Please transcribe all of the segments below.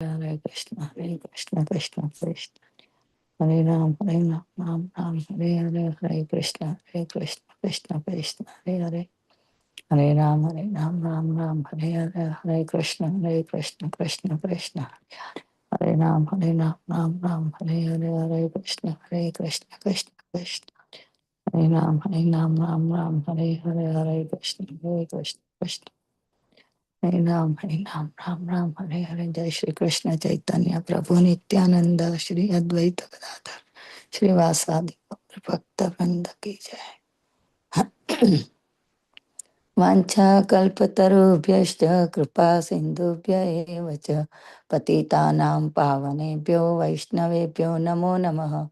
Hare Krishna, Krishna Krishna, Hare Ram, Ram Ram, Hare Hare, Hare Krishna, Krishna Krishna, Hare Ram, Ram Ram, Hare Hare, Hare Krishna, Krishna Krishna, Hare Ram, Ram Ram, Hare Hare, Hare Krishna, Krishna Krishna, Hare Ram, Ram Ram, Hare Hare, Hare Krishna, Krishna. Hare Ram Ram, Hare Hare, Jai Shri Krishna Chaitanya Prabhu Nityananda, Shri Advaita Gadadhar, Shri Vasadi Bhakta Vrinda ki jai. Vancha kalpatarubhyashta kripa sindhubhya eva cha patitanam pavanebhyo vaishnavebhyo namo namaha.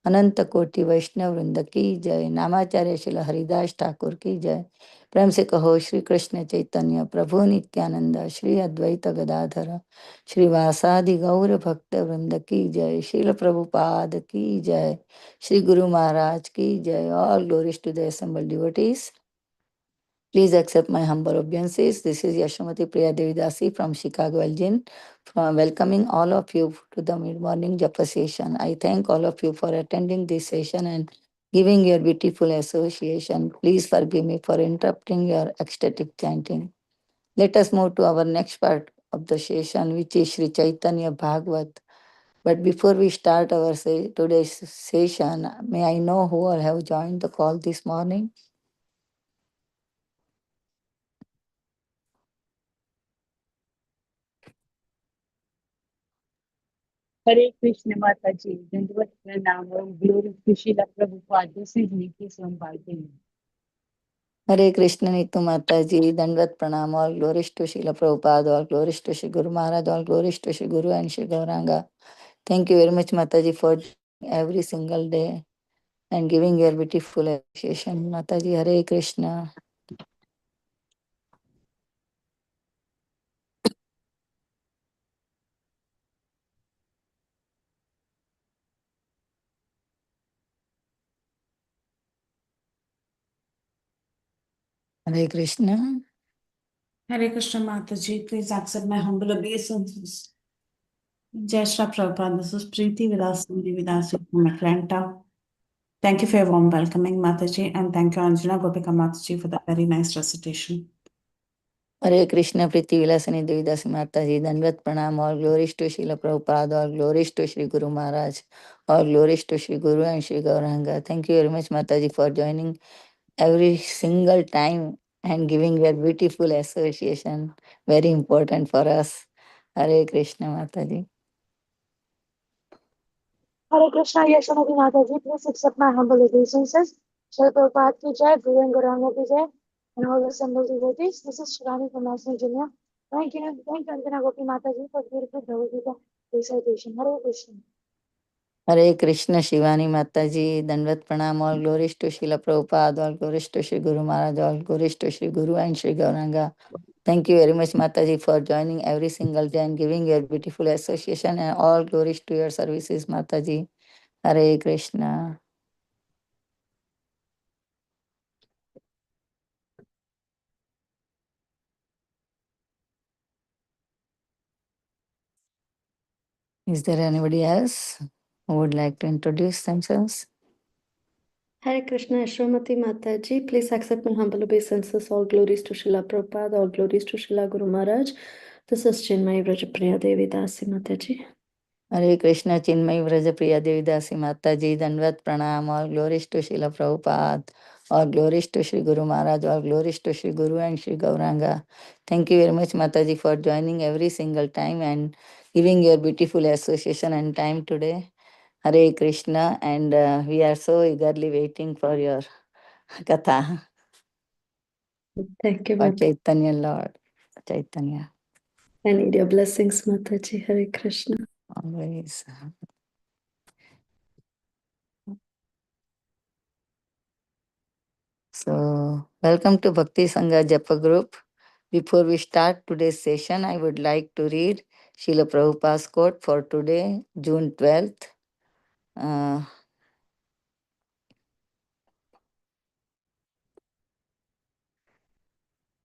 अनंत कोटि वैष्णव वृंद की जय। नामाचार्य शिल हरिदास ठाकुर की जय। प्रेम से कहो श्री कृष्ण चैतन्य प्रभु नित्यानंद श्री अद्वैत गदाधर श्रीवासादि गौर भक्त वृंद की जय। श्रील प्रभुपाद की जय। श्री गुरु महाराज की जय। All glories to the assembled devotees. Please accept my humble obeisances. This is Yashamati Priya Devi Dasi from Chicago, Illinois, from welcoming all of you to the mid-morning Japa session. I thank all of you for attending this session and giving your beautiful association. Please forgive me for interrupting your ecstatic chanting. Let us move to our next part of the session, which is Sri Caitanya Bhagavat. But before we start our today's session, may I know who all have joined the call this morning? Hare Krishna Mataji, Dandvat Pranam, Glory to Srila Prabhupada. This is Nikki from Bharti. Hare Krishna Nitu Mataji, Dandvat Pranam, all glories to Srila Prabhupada, all glories to Shri Guru Maharaj, all glories to Shri Guru and Shri Gauranga. Thank you very much Mataji for every single day and giving your beautiful appreciation. Mataji, Hare Krishna. Hare Krishna. Hare Krishna Mataji, please accept my humble obeisances. Jai Shri Prabhupada, this is Preeti Vidasi from Atlanta. Thank you for your warm welcoming, Mataji, and thank you, Anjana Gopika Mataji, for the very nice recitation. Hare Krishna Priti Vilasani Devidasi Mataji, Dandvat Pranam, all glories to Srila Prabhupada, all glories to Shri Guru Maharaj, all glories to Shri Guru and Shri Gauranga. Thank you very much Mataji for joining every single time and giving your beautiful association. Very important for us. Hare Krishna Mataji. Hare Krishna, Yashamati Mataji, please accept my humble obeisances. Shri Prabhupada ki jai, Guru and Gauranga ki jai, and all the assembled devotees. This is Shivani from Los Angeles. Thank you, Anjana Gopi Mataji for beautiful Bhagavad Gita recitation. Hare Krishna. Hare Krishna Shivani Mataji, Dandvat Pranam, all glories to Srila Prabhupada, all glories to Shri Guru Maharaj, all glories to Shri Guru and Shri Gauranga. Thank you very much Mataji for joining every single day and giving your beautiful association, and all glories to your services Mataji. Hare Krishna. Is there anybody else who would like to introduce themselves? Hare Krishna, Ashramati Mataji. Please accept my humble obeisances. All glories to Srila Prabhupada, all glories to Srila Guru Maharaj. This is Cinmayi Vrajapriya Devi Dasi Mataji. Hare Krishna Cinmayi Vrajapriya Devi Dasi Mataji, Dandvat Pranam, all glories to Srila Prabhupada, all glories to Shri Guru Maharaj, all glories to Shri Guru and Shri Gauranga. Thank you very much Mataji for joining every single time and giving your beautiful association and time today. Hare Krishna, and we are so eagerly waiting for your katha. Thank you, For Mataji. Chaitanya Lord, Chaitanya. I need your blessings, Mataji. Hare Krishna. Always. So, welcome to Bhakti Sangha Japa group. Before we start today's session, I would like to read Srila Prabhupada's quote for today, June 12th.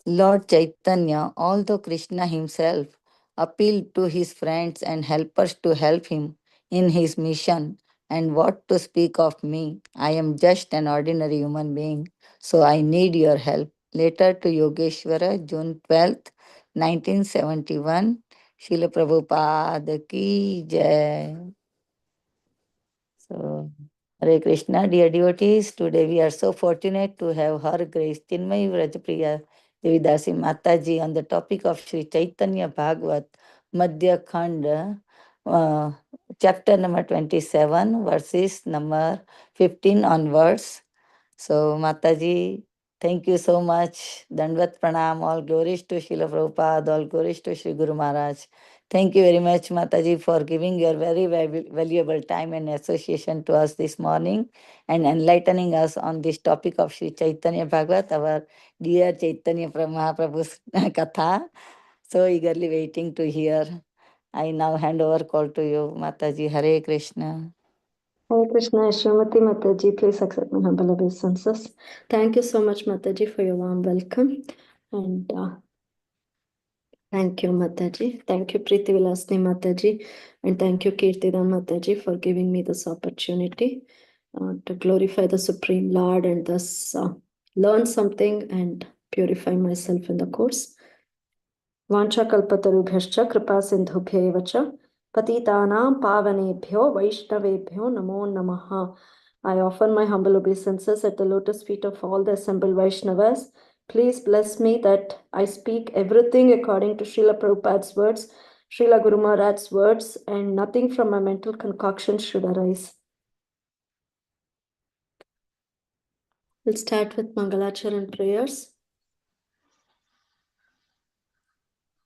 Lord Chaitanya, although Krishna himself appeal to his friends and helpers to help him in his mission. And what to speak of me? I am just an ordinary human being, so I need your help. Letter to Yogeshwara, June 12th, 1971. Srila Prabhupada ki jai. So, Hare Krishna, dear devotees, today we are so fortunate to have Her Grace Chinmayi Vrajapriya Devi Dasi Mataji on the topic of Sri Caitanya Bhagavata Madhya Khanda, chapter number 27, verses number 15 onwards. So, Mataji, thank you so much. Dandvat Pranam, all glories to Srila Prabhupada, all glories to Sri Guru Maharaj. Thank you very much, Mataji, for giving your very valuable time and association to us this morning and enlightening us on this topic of Sri Chaitanya Bhagavat, our dear Chaitanya Mahaprabhu's Katha. So eagerly waiting to hear. I now hand over call to you, Mataji. Hare Krishna. Hare Krishna, Srimati Mataji, please accept my humble obeisances. Thank you so much, Mataji, for your warm welcome. And thank you, Mataji. Thank you, Preeti Vilasni Mataji. And thank you, Kirtidan Mataji, for giving me this opportunity to glorify the Supreme Lord and thus learn something and purify myself in the course. वाञ्छाकल्पतरुभ्यश्च कृपा सिन्धुभ्य एव च पतितानां पावनेभ्यो वैष्णवेभ्यो नमो नमः. I offer my humble obeisances at the lotus feet of all the assembled Vaishnavas. Please bless me that I speak everything according to Srila Prabhupada's words, Srila Guru Maharaj's words, and nothing from my mental concoction should arise. We'll start with Mangalacharan prayers.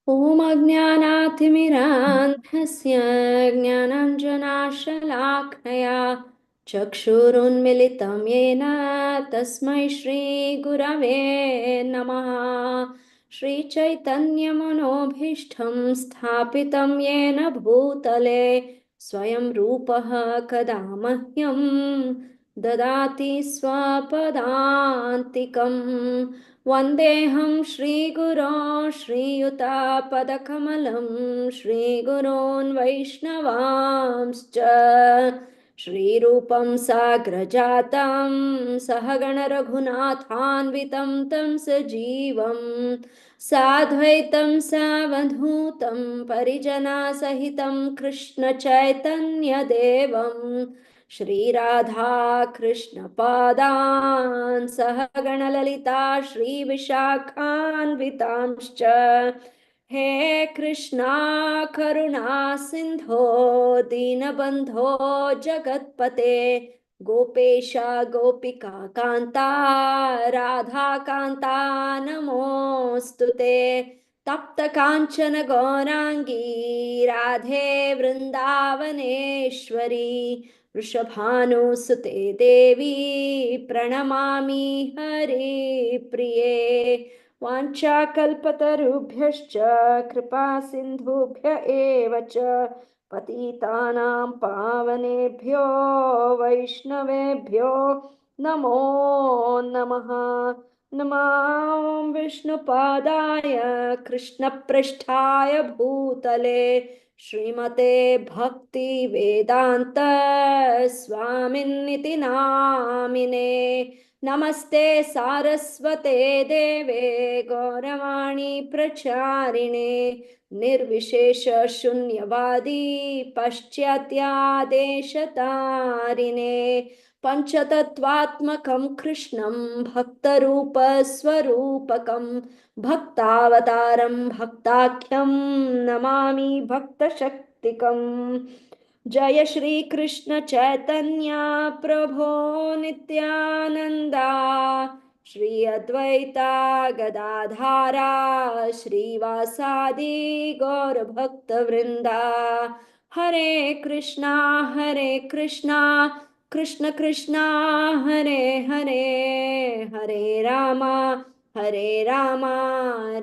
ॐ अज्ञानातिमिरान्धस्य ज्ञानाञ्जनाशलाखया चक्षुरुन्मिलितं येन तस्मै श्रीगुरवे नमः. श्रीचैतन्यमनोभीष्टं स्थापितं येन भूतले स्वयं रूपः कदा मह्यं ददाति स्वपदान्तिकम्. वन्देऽहं श्रीगुरो श्रीयुतापदकमलं श्रीगुरोन् वैष्णवांश्च श्रीरूपं साग्रजातं सहगणरघुनाथान्वितं तं सजीवं साद्वैतं सावधूतं परिजनासहितं कृष्णचैतन्यदेवं श्रीराधा कृष्णपादान् सहगणललिता श्रीविशाखान्वितांश्च. हे कृष्णा करुणा सिन्धो दीनबन्धो जगत्पते गोपेशा गोपिका कान्ता राधाकान्ता नमोऽस्तु ते. तप्त काञ्चन गौराङ्गी राधे वृन्दावनेश्वरी वृषभानुसुते देवी प्रणमामि हरिप्रिये. वाञ्छाकल्पतरुभ्यश्च कृपा सिन्धुभ्य एव च पतितानां पावनेभ्यो वैष्णवेभ्यो नमो नमः. नमो विष्णुपादाय कृष्णपृष्ठाय भूतले श्रीमते भक्ति वेदांत स्वामिन्निति नामिने. नमस्ते सारस्वते देवे गौरवाणी प्रचारिणे निर्विशेष शून्यवादी पाश्चात्यादेशतारिणे. पंचतत्वात्मकं कृष्णं भक्तरूपस्वरूपकं भक्तावतारं भक्ताख्यं नमामि भक्तशक्तिकम्. जय श्री कृष्ण चैतन्य प्रभो नित्यानंदा श्री अद्वैता गदाधारा श्रीवासादि गौर भक्त वृंदा. हरे कृष्णा कृष्ण कृष्णा हरे हरे हरे रामा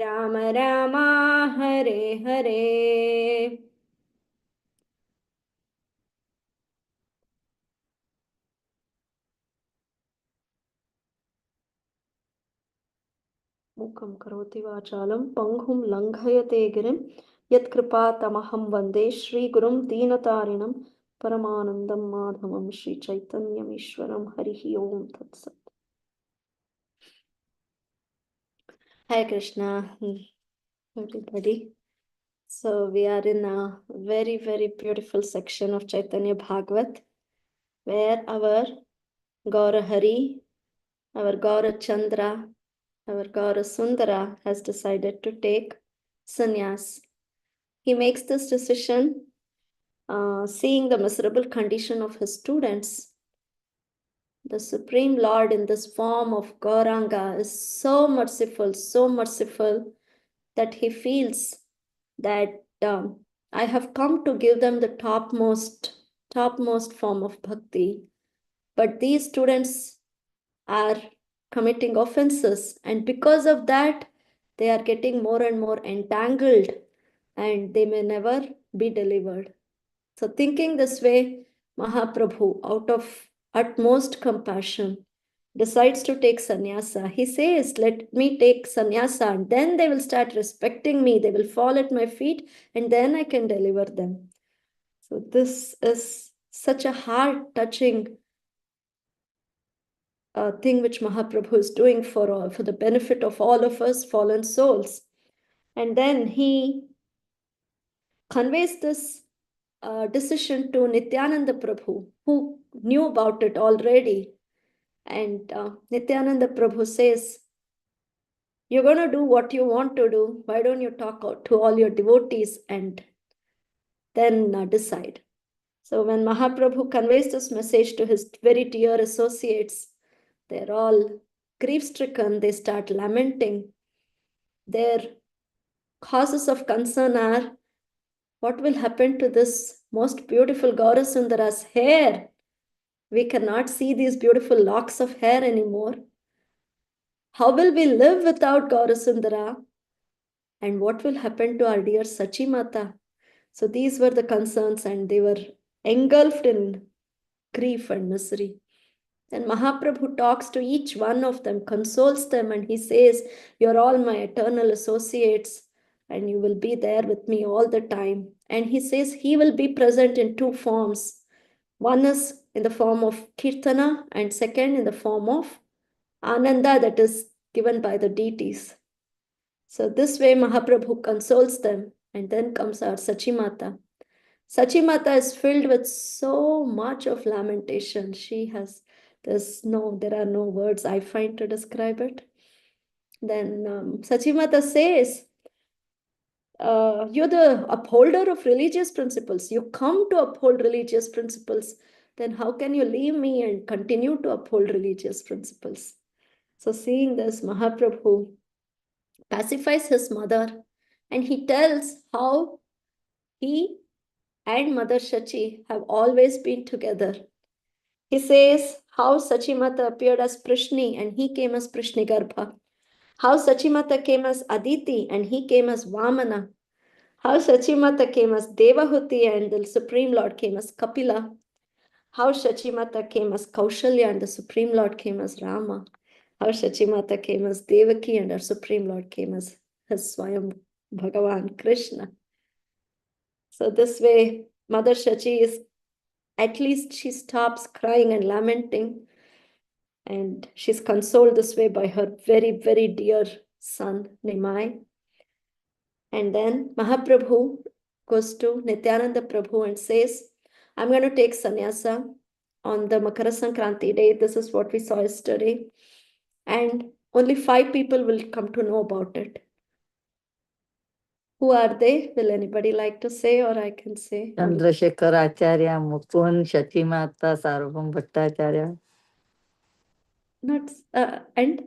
राम राम हरे हरे. मुखं करोति वाचालं पङ्गुं लङ्घयते गिरिं Yat kripa tamaham vande Shri Gurum Deenatarinam Paramanandam Madhavam Shri Chaitanyam Ishwaram Harihi Om Tat Sat. Hare Krishna, everybody. So we are in a very, very beautiful section of Caitanya Bhagavat, where our Gaura Hari, our Gaura Chandra, our Gaura Sundara has decided to take sannyas. He makes this decision seeing the miserable condition of his students. The Supreme Lord in this form of Gauranga is so merciful that he feels that I have come to give them the topmost form of bhakti, but these students are committing offenses, and because of that they are getting more and more entangled and they may never be delivered. So thinking this way, Mahaprabhu, out of utmost compassion, decides to take sannyasa. He says, let me take sannyasa, and then they will start respecting me. They will fall at my feet, and then I can deliver them. So this is such a heart-touching thing which Mahaprabhu is doing for the benefit of all of us fallen souls. And then he conveys this decision to Nityananda Prabhu, who knew about it already. And Nityananda Prabhu says, you're going to do what you want to do. Why don't you talk to all your devotees and then decide? So when Mahaprabhu conveys this message to his very dear associates, they're all grief-stricken. They start lamenting. Their causes of concern are, what will happen to this most beautiful Gaurasundara's hair? We cannot see these beautiful locks of hair anymore. How will we live without Gaurasundara? And what will happen to our dear Sachi Mata? So these were the concerns, and they were engulfed in grief and misery. And Mahaprabhu talks to each one of them, consoles them, and he says, you're all my eternal associates, and you will be there with me all the time. And he says he will be present in two forms. One is in the form of Kirtana, and second in the form of Ananda, that is given by the deities. So this way Mahaprabhu consoles them, and then comes our Sachimata. Sachimata is filled with so much of lamentation. There are no words I find to describe it. Then Sachimata says, you're the upholder of religious principles. You come to uphold religious principles. Then how can you leave me and continue to uphold religious principles? So seeing this, Mahaprabhu pacifies his mother, and he tells how he and Mother Shachi have always been together. He says how Sachimata appeared as Prishni and he came as Prishni Garbha. How Sachimata came as Aditi and he came as Vamana. How Sachimata came as Devahuti and the Supreme Lord came as Kapila. How Sachimata came as Kaushalya and the Supreme Lord came as Rama. How Sachimata came as Devaki and our Supreme Lord came as his Swayam Bhagavan Krishna. So this way, Mother Shachi is, at least she stops crying and lamenting, and she's consoled this way by her very, very dear son, Nimai. And then Mahaprabhu goes to Nityananda Prabhu and says, I'm going to take sannyasa on the Makara Sankranti day. This is what we saw yesterday. And only 5 people will come to know about it. Who are they? Will anybody like to say, or I can say? Chandrasekhar Acharya, Mukund, Shachimata, Sarvabhaum Bhattacharya. Not, and?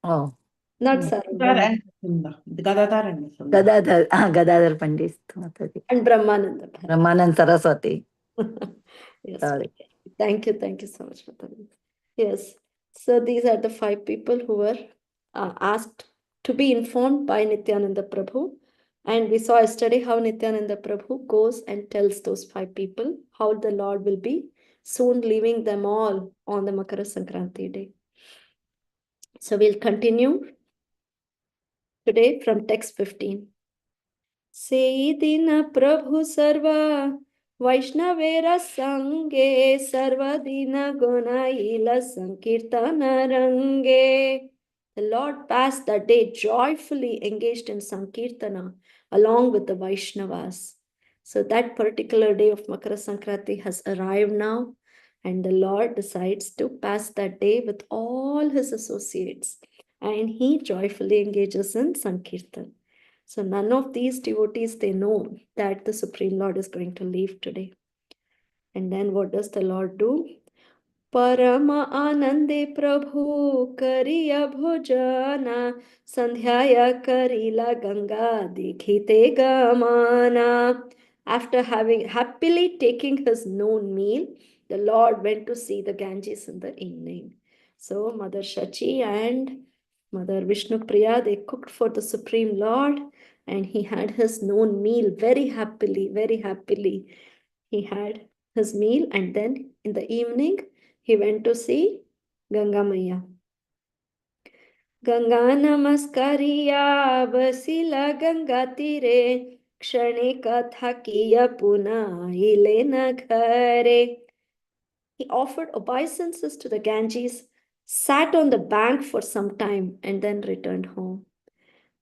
Oh. Not Gadadhar Sarvabhaum. and Gadadhar and Sundar. Gadadhar Pandit. Mataji. And Brahmananda. Ramanand Saraswati. Yes. Sorry. Thank you so much for that. Yes. So these are the 5 people who were asked to be informed by Nityananda Prabhu. And we saw yesterday how Nityananda Prabhu goes and tells those 5 people how the Lord will be soon leaving them all on the Makara Sankranti day. So we'll continue today from text 15. सेई दिन प्रभु सर्व वैष्णवेर संगे सर्वदिन गुणाइल संकीर्तन रंगे. The Lord passed that day joyfully engaged in Sankirtana along with the Vaishnavas. So that particular day of Makara Sankranti has arrived now, and the Lord decides to pass that day with all his associates, and he joyfully engages in Sankirtan. So none of these devotees, they know that the Supreme Lord is going to leave today. And then what does the Lord do? परम आनंदे प्रभु करिया भोजना संध्याया करिला गंगा देखिते गमाना. After having happily taking his noon meal, the Lord went to see the Ganges in the evening. So Mother Shachi and Mother Vishnupriya, they cooked for the Supreme Lord, and he had his noon meal very happily, very happily. He had his meal, and then in the evening, he went to see Ganga Maya. Ganga namaskariya vasila Ganga tire kshane katha kiya puna ilena ghare. He offered obeisances to the Ganges, sat on the bank for some time, and then returned home.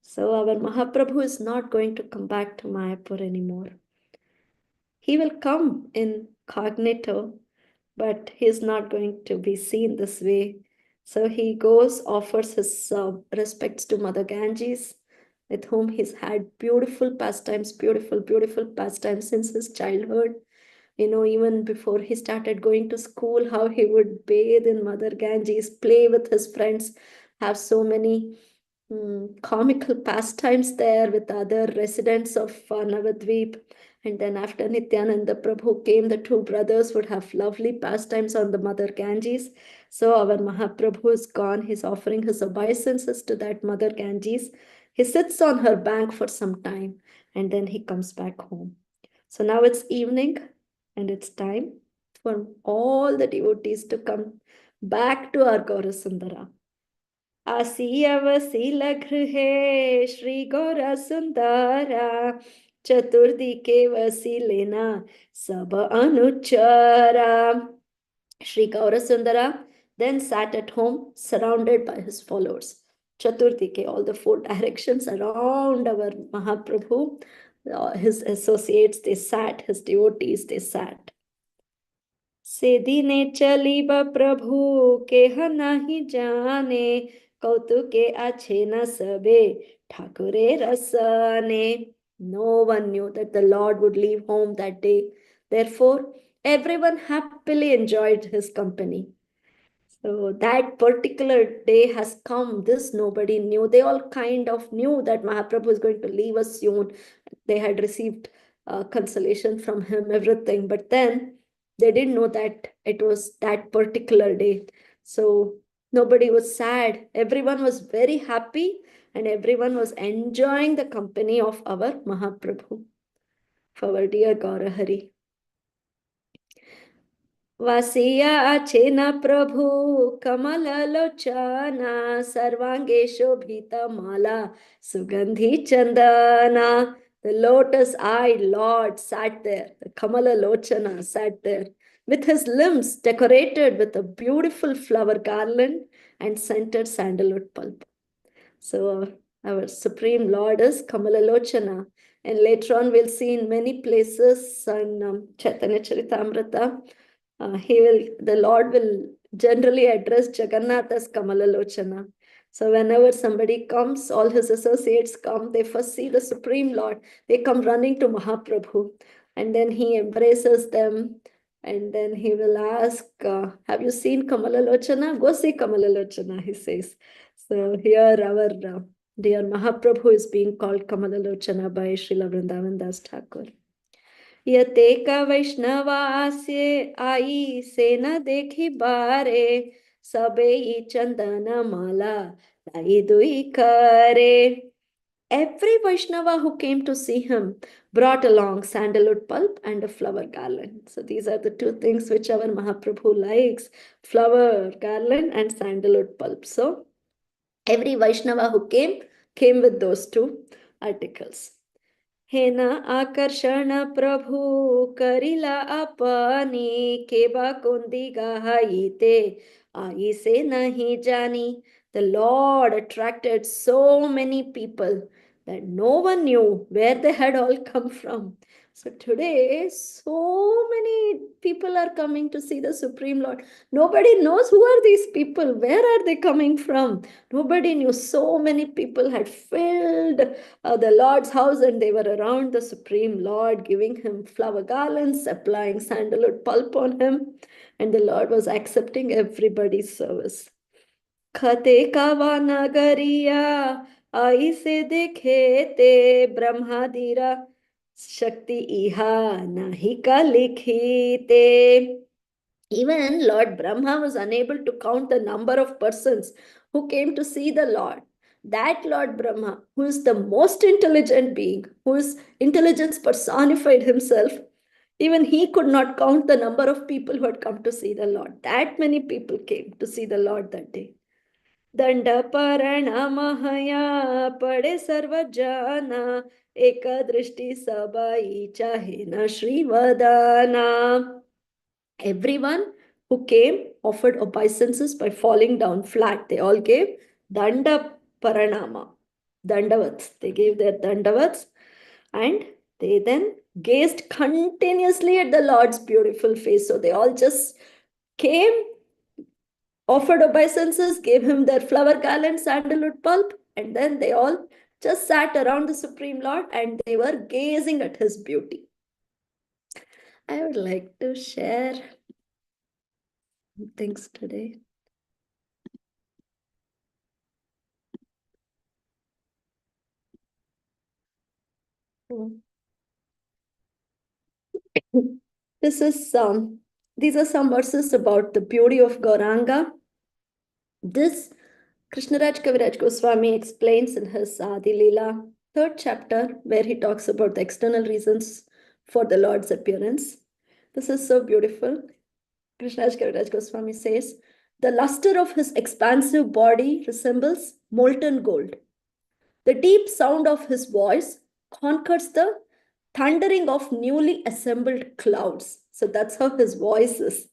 So our Mahaprabhu is not going to come back to Mayapur anymore. He will come incognito, but he's not going to be seen this way. So he goes, offers his respects to Mother Ganges, with whom he's had beautiful pastimes since his childhood. You know, even before he started going to school, how he would bathe in Mother Ganges, play with his friends, have so many comical pastimes there with other residents of Navadvip. And then after Nityananda Prabhu came, the two brothers would have lovely pastimes on the Mother Ganges. So our Mahaprabhu is gone. He's offering his obeisances to that Mother Ganges. He sits on her bank for some time, and then he comes back home. So now it's evening, and it's time for all the devotees to come back to our Gaurasundara. आसियवसील गृहे श्री गौर सुंदरा चतुर्थी के वसीलेना सब अनुचरा. Sri Gaurasundara then sat at home surrounded by his followers. Chaturthike, all the four directions around our Mahaprabhu, his associates, they sat, his devotees, they sat. से दिने चलीब प्रभु के नहीं जाने कौतुके अच्छे न सबे Thakure रसने. No one knew that the Lord would leave home that day. Therefore, everyone happily enjoyed his company. So that particular day has come. This nobody knew. They all kind of knew that Mahaprabhu is going to leave us soon. They had received consolation from him, everything. But then they didn't know that it was that particular day. So nobody was sad. Everyone was very happy, and everyone was enjoying the company of our Mahaprabhu, for our dear Gaurahari. Vasiya अच्छेन Prabhu Kamal Lochana सर्वांगे Shobhit Mala सुगंधि Chandana. The lotus-eyed Lord sat there, the Kamala Lochana sat there, with his limbs decorated with a beautiful flower garland and scented sandalwood pulp. So our Supreme Lord is Kamala Lochana, and later on we'll see in many places in Chaitanya Charitamrita, the Lord will generally address Jagannath as Kamala Lochana. So whenever somebody comes, all his associates come, they first see the Supreme Lord. They come running to Mahaprabhu, and then he embraces them, and then he will ask, have you seen Kamala Lochana? Go see Kamala Lochana, he says. So here our dear Mahaprabhu is being called Kamala Lochana by Srila Vrindavan Das Thakur. यतेक वैष्णवास्य आई से न देखी बारे सबे चंदन माला लाई दुई करे. Every Vaishnava who came to see him brought along sandalwood pulp and a flower garland. So these are the two things which our Mahaprabhu likes, flower garland and sandalwood pulp. So every Vaishnava who came with those two articles. हेना आकर्षण प्रभु करिला अपनी केबा कुंदी गाहाईते आई से नहीं जानी. The Lord attracted so many people that no one knew where they had all come from. So today, so many people are coming to see the Supreme Lord. Nobody knows who are these people. Where are they coming from? Nobody knew. So many people had filled the Lord's house and they were around the Supreme Lord, giving him flower garlands, applying sandalwood pulp on him. And the Lord was accepting everybody's service. खते कावा नगरिया आई से देखे ते ब्रह्मादिरा शक्ति इहा नाही का लिखीते. Even Lord Brahma was unable to count the number of persons who came to see the Lord. That Lord Brahma, who is the most intelligent being, whose intelligence personified himself, even he could not count the number of people who had come to see the Lord. That many people came to see the Lord that day. दंडपरणमहया पड़े सर्वजना एक दृष्टि सबाई चाहे न श्रीवदना. Everyone who came offered obeisances by falling down flat. They all gave danda paranama, dandavats. They gave their dandavats and they then gazed continuously at the Lord's beautiful face. So they all just came, offered obeisances, gave him their flower garland, sandalwood pulp, and then they all just sat around the Supreme Lord and they were gazing at his beauty. I would like to share things today. These are some verses about the beauty of Gauranga. This Krishnaraj Kaviraj Goswami explains in his Adi Leela, 3rd chapter, where he talks about the external reasons for the Lord's appearance. This is so beautiful. Krishnaraj Kaviraj Goswami says, the luster of his expansive body resembles molten gold. The deep sound of his voice conquers the thundering of newly assembled clouds. So that's how his voice is.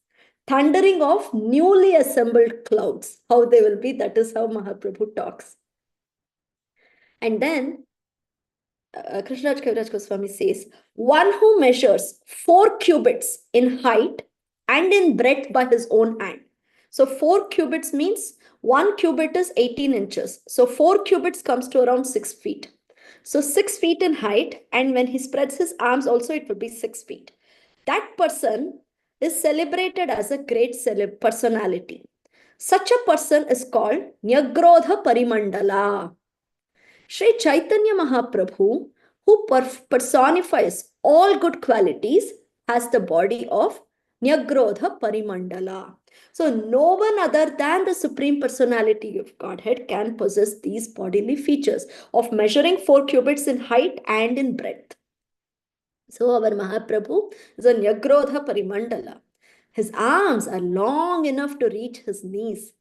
Thundering of newly assembled clouds. How they will be, that is how Mahaprabhu talks. And then Krishnaraj Kaviraj Goswami says, one who measures 4 cubits in height and in breadth by his own hand. So 4 cubits means 1 cubit is 18 inches. So 4 cubits comes to around 6 feet. So 6 feet in height, and when he spreads his arms also, it will be 6 feet. That person is celebrated as a great personality. Such a person is called Nyagrodha Parimandala. Sri Chaitanya Mahaprabhu, who personifies all good qualities, has the body of Nyagrodha Parimandala. So no one other than the Supreme Personality of Godhead can possess these bodily features of measuring 4 cubits in height and in breadth. So our Mahaprabhu is a Nyagrodha Parimandala. His arms are long enough to reach his knees.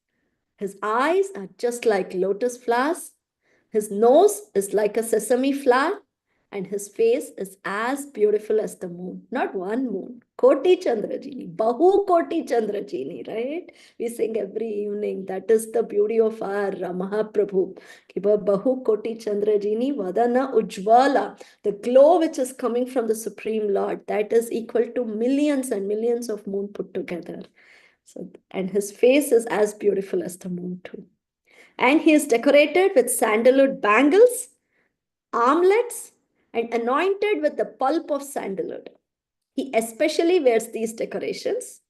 His eyes are just like lotus flowers. His nose is like a sesame flower, and his face is as beautiful as the moon. Not one moon. Koti Chandrajini. Bahu Koti Chandrajini, right? We sing every evening. That is the beauty of our Mahaprabhu. Bahu Koti Chandrajini Vadana Ujvala. The glow which is coming from the Supreme Lord, that is equal to millions and millions of moon put together. So, and his face is as beautiful as the moon too. And he is decorated with sandalwood bangles, armlets, and anointed with the pulp of sandalwood. He especially wears these decorations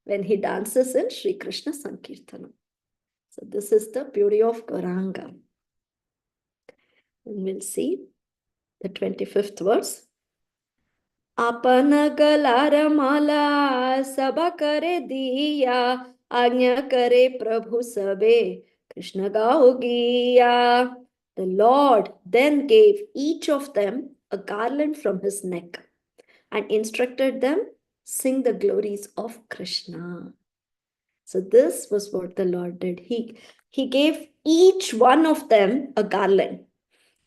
when he dances in Sri Krishna Sankirtanam. So this is the beauty of Gauranga. And we'll see the 25th verse. आपन गलार माला सबा करे दिया आज्ञा करे प्रभु सबे Krishna Gaugiya. The Lord then gave each of them a garland from his neck and instructed them, sing the glories of Krishna. So this was what the Lord did. He gave each one of them a garland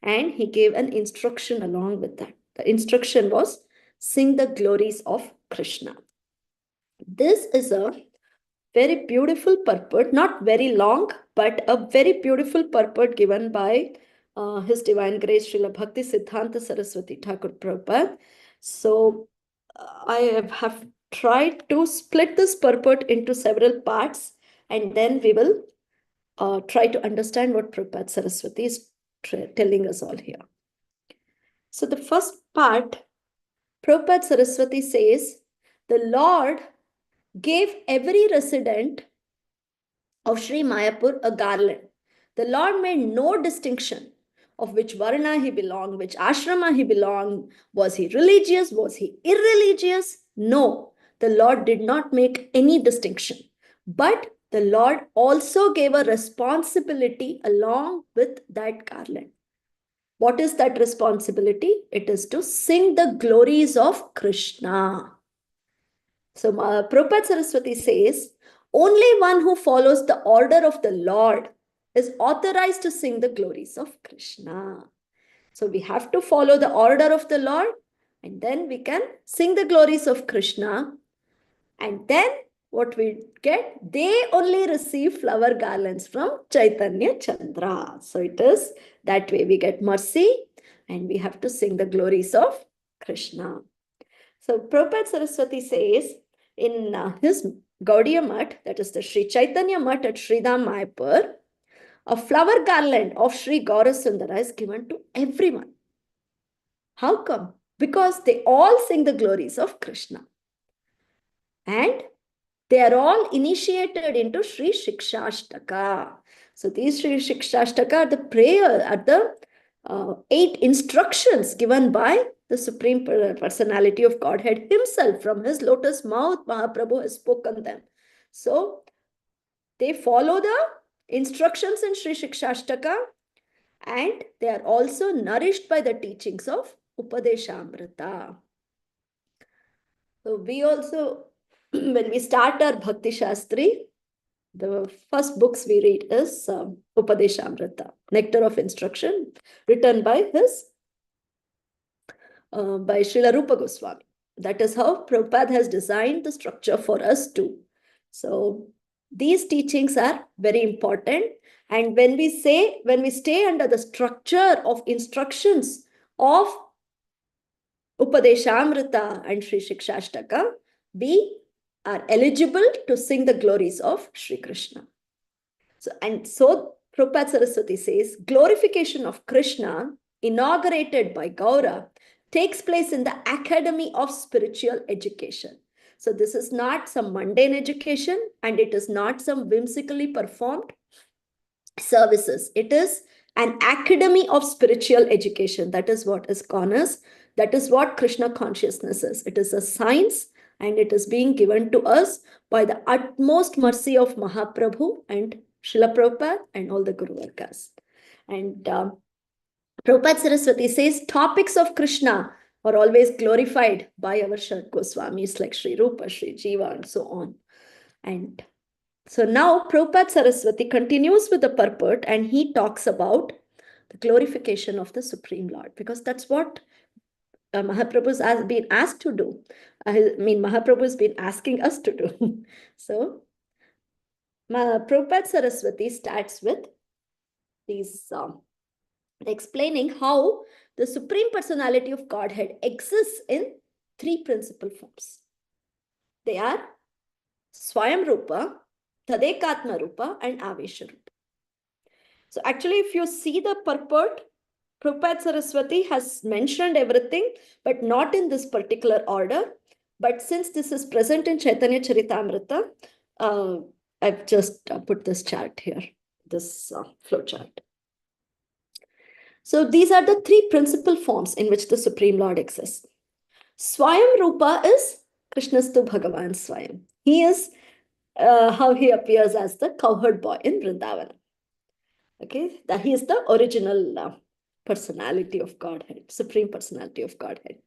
and he gave an instruction along with that. The instruction was sing the glories of Krishna. This is a very beautiful purport, not very long, but a very beautiful purport given by His Divine Grace Srila Bhakti Siddhanta Saraswati Thakur Prabhupada. So I have tried to split this purport into several parts, and then we will try to understand what Prabhupada Saraswati is telling us all here. So the first part, Prabhupada Saraswati says, the Lord gave every resident of Sri Mayapur a garland. The Lord made no distinction of which varna he belonged, which ashrama he belonged. Was he religious? Was he irreligious? No, the Lord did not make any distinction. But the Lord also gave a responsibility along with that garland. What is that responsibility? It is to sing the glories of Krishna. So Prabhupada Saraswati says, only one who follows the order of the Lord is authorized to sing the glories of Krishna. So we have to follow the order of the Lord, and then we can sing the glories of Krishna. And then what we get, they only receive flower garlands from Chaitanya Chandra. So it is that way we get mercy, and we have to sing the glories of Krishna. So Prabhupada Saraswati says in his Gaudiya Math, that is the Sri Chaitanya Math at Sridham Mayapur, a flower garland of Sri Gaurasundara is given to everyone. How come? Because they all sing the glories of Krishna. And they are all initiated into Sri Shikshashtaka. So these Sri Shikshashtaka are the prayer, are the 8 instructions given by the Supreme Personality of Godhead himself. From his lotus mouth, Mahaprabhu has spoken them. So they follow the instructions in Sri Shikshashtaka, and they are also nourished by the teachings of Upadeshamrita. So we also, when we start our Bhakti Shastri, the first books we read is Upadeshamrita, Nectar of Instruction, written by Srila Rupa Goswami. That is how Prabhupada has designed the structure for us too. So these teachings are very important. And when we stay under the structure of instructions of Upadeshamrita and Sri Shikshashtaka, we are eligible to sing the glories of Sri Krishna. So Prabhupada Saraswati says, glorification of Krishna, inaugurated by Gaura, takes place in the Academy of Spiritual Education. So this is not some mundane education, and it is not some whimsically performed services. It is an academy of spiritual education. That is what is Iskon's. That is what Krishna consciousness is. It is a science, and it is being given to us by the utmost mercy of Mahaprabhu and Srila Prabhupada and all the Guru Vargas. And Prabhupada Saraswati says topics of Krishna are always glorified by our Shad Goswamis like Sri Rupa, Sri Jiva, and so on. And so now Prabhupada Saraswati continues with the purport, and he talks about the glorification of the Supreme Lord, because that's what Mahaprabhu has been asked to do. Mahaprabhu has been asking us to do. So Prabhupada Saraswati starts with these explaining how the Supreme Personality of Godhead exists in 3 principal forms. They are Swayam Rupa, Tadekatma Rupa, and Avesha Rupa. So actually, if you see the purport, Prabhupada Saraswati has mentioned everything, but not in this particular order. But since this is present in Chaitanya Charitamrita, I've just put this chart here, this flow chart. So these are the 3 principal forms in which the Supreme Lord exists. Swayam Rupa is Krishnastu Bhagavan Swayam. He is how he appears as the cowherd boy in Vrindavan. Okay, that he is the original personality of Godhead, Supreme Personality of Godhead.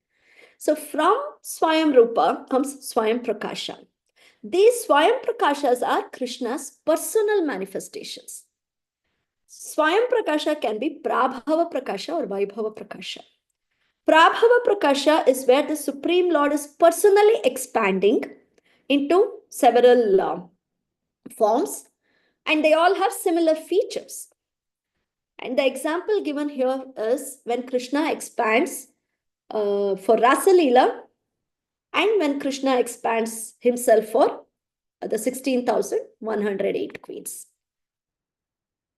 So from Swayam Rupa comes Swayam Prakasha. These Swayam Prakashas are Krishna's personal manifestations. Swayam Prakasha can be Prabhava Prakasha or Vaibhava Prakasha. Prabhava Prakasha is where the Supreme Lord is personally expanding into several forms, and they all have similar features. And the example given here is when Krishna expands for Rasa Leela, and when Krishna expands himself for the 16,108 queens.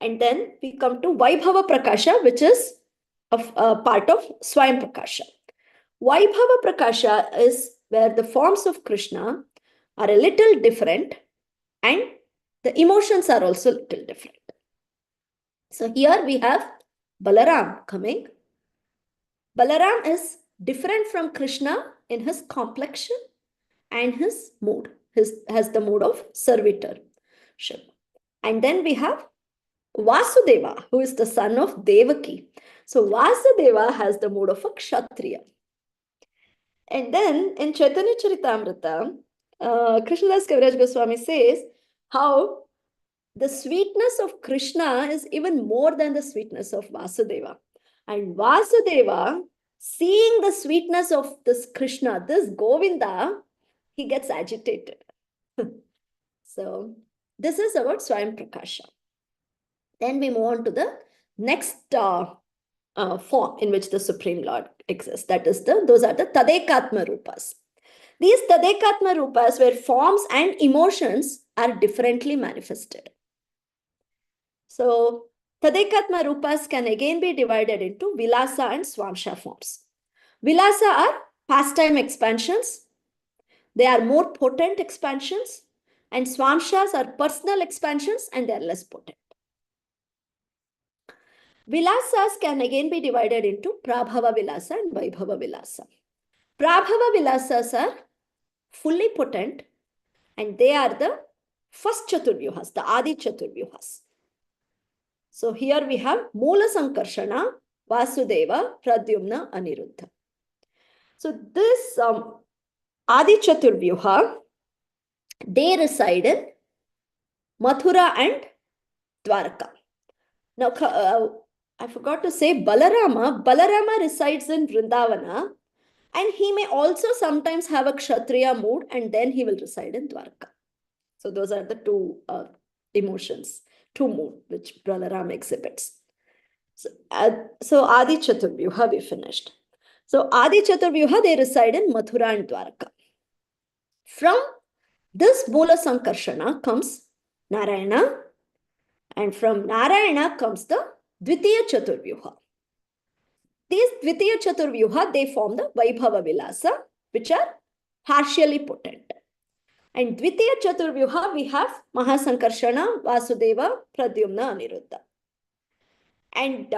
And then we come to Vaibhava Prakasha, which is a part of Swayam Prakasha. Vaibhava Prakasha is where the forms of Krishna are a little different and the emotions are also a little different. So here we have Balaram coming. Balaram is different from Krishna in his complexion and his mood. Has the mood of servitorship. And then we have Vasudeva, who is the son of Devaki. So Vasudeva has the mood of a Kshatriya. And then in Chaitanya Charitamrita, Krishnadas Kaviraj Goswami says how the sweetness of Krishna is even more than the sweetness of Vasudeva. And Vasudeva, seeing the sweetness of this Krishna, this Govinda, he gets agitated. So this is about Swayam Prakasha. Then we move on to the next form in which the Supreme Lord exists. That is those are the Tadekatma Rupas. These Tadekatma Rupas where forms and emotions are differently manifested. So Tadekatma Rupas can again be divided into Vilasa and Swamsha forms. Vilasa are pastime expansions. They are more potent expansions, and Swamshas are personal expansions and they are less potent. Vilasas can again be divided into Prabhava Vilasa and Vaibhava Vilasa. Prabhava Vilasas are fully potent and they are the first Chaturvyuhas, the Adi Chaturvyuhas. So here we have Moola Sankarshana, Vasudeva, Pradyumna, Aniruddha. So this Adi Chaturvyuha, they reside in Mathura and Dwarka. Now, I forgot to say Balarama resides in Vrindavana, and he may also sometimes have a Kshatriya mood and then he will reside in Dwarka. So those are the two emotions, two moods which Balarama exhibits. So Adi Chaturvyuha we finished. So Adi Chaturvyuha, they reside in Mathura and Dwarka. From this Moola Sankarshana comes Narayana, and from Narayana comes the Dvitiya Chaturvyuha. These Dvitiya Chaturvyuha, they form the Vaibhava Vilasa, which are partially potent. And Dvitiya Chaturvyuha, we have Mahasankarshana, Vasudeva, Pradyumna, Aniruddha. And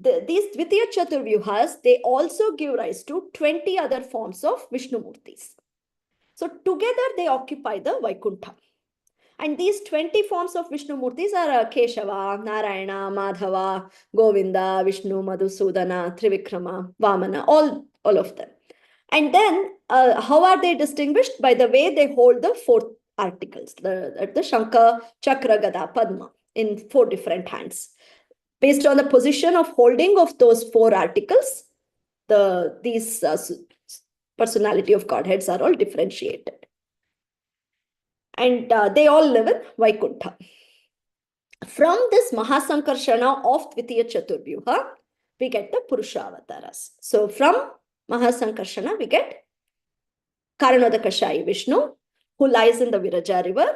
these Dvitiya Chaturvyuhas, they also give rise to 20 other forms of Vishnu Murtis. So together they occupy the Vaikuntha. And these 20 forms of Vishnu Murtis are Keshava, Narayana, Madhava, Govinda, Vishnu, Madhusudana, Trivikrama, Vamana, all of them. And then how are they distinguished? By the way they hold the 4 articles, the Shankha, Chakra, Gada, Padma in 4 different hands. Based on the position of holding of those 4 articles, these personality of Godheads are all differentiated. And they all live in Vaikuntha. From this Mahasankarshana of Dvitiya Chaturvyuha, we get the Purushavataras. So from Mahasankarshana, we get Karanodakashayi Vishnu, who lies in the Viraja river,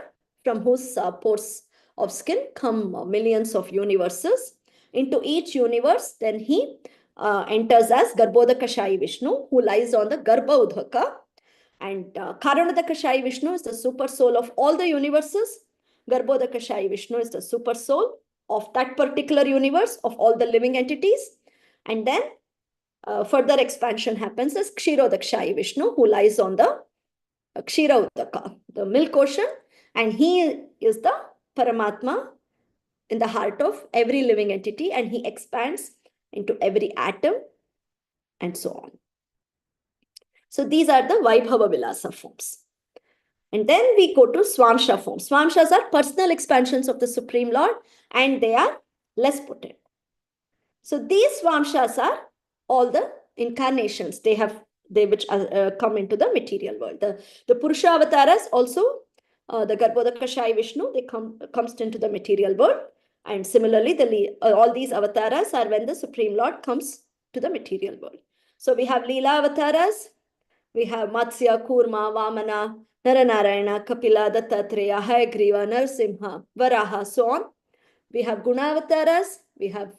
from whose pores of skin come millions of universes. Into each universe, then he enters as Garbhodakashayi Vishnu, who lies on the Garbha Udhaka. And Karanodakashayi Vishnu is the super soul of all the universes. Garbhodakashayi Vishnu is the super soul of that particular universe, of all the living entities. And then further expansion happens as Kshirodakashayi Vishnu, who lies on the Kshira Udaka, the milk ocean. And he is the Paramatma in the heart of every living entity, and he expands into every atom and so on. So these are the Vaibhava Vilasa forms. And then we go to Swamsha forms. Swamshas are personal expansions of the Supreme Lord, and they are less potent. So these Swamshas are all the incarnations they which come into the material world. The Purusha avatars also, the Garbhodakashayi Vishnu, they comes into the material world. And similarly, all these avatars are when the Supreme Lord comes to the material world. So we have Leela avatars, we have Matsya, Kurma, Vamana, Naranarayana, Kapila, Dattatreya, Hayagriva, Narasimha, Varaha, so on. We have Guna avatars, we have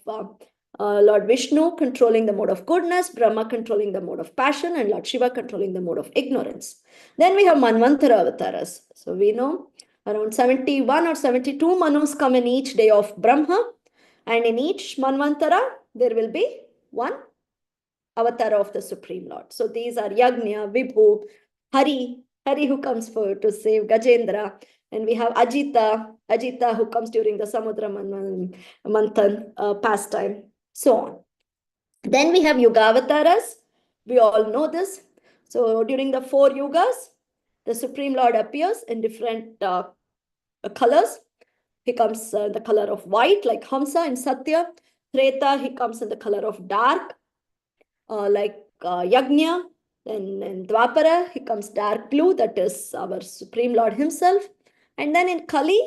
Lord Vishnu controlling the mode of goodness, Brahma controlling the mode of passion, and Lord Shiva controlling the mode of ignorance. Then we have Manvantara avatars. So we know around 71 or 72 Manus come in each day of Brahma, and in each Manvantara there will be one avatar of the Supreme Lord. So these are Yagnya, Vibhu, Hari who comes to save Gajendra, and we have Ajita who comes during the Samudra Manthan pastime, so on. Then we have Yugavataras. We all know this. So during the 4 yugas, the Supreme Lord appears in different colors. He comes in the color of white, like Hamsa in Satya. Treta, he comes in the color of dark, like Yagnya. Then in Dwapara, he comes dark blue, that is our Supreme Lord himself. And then in Kali,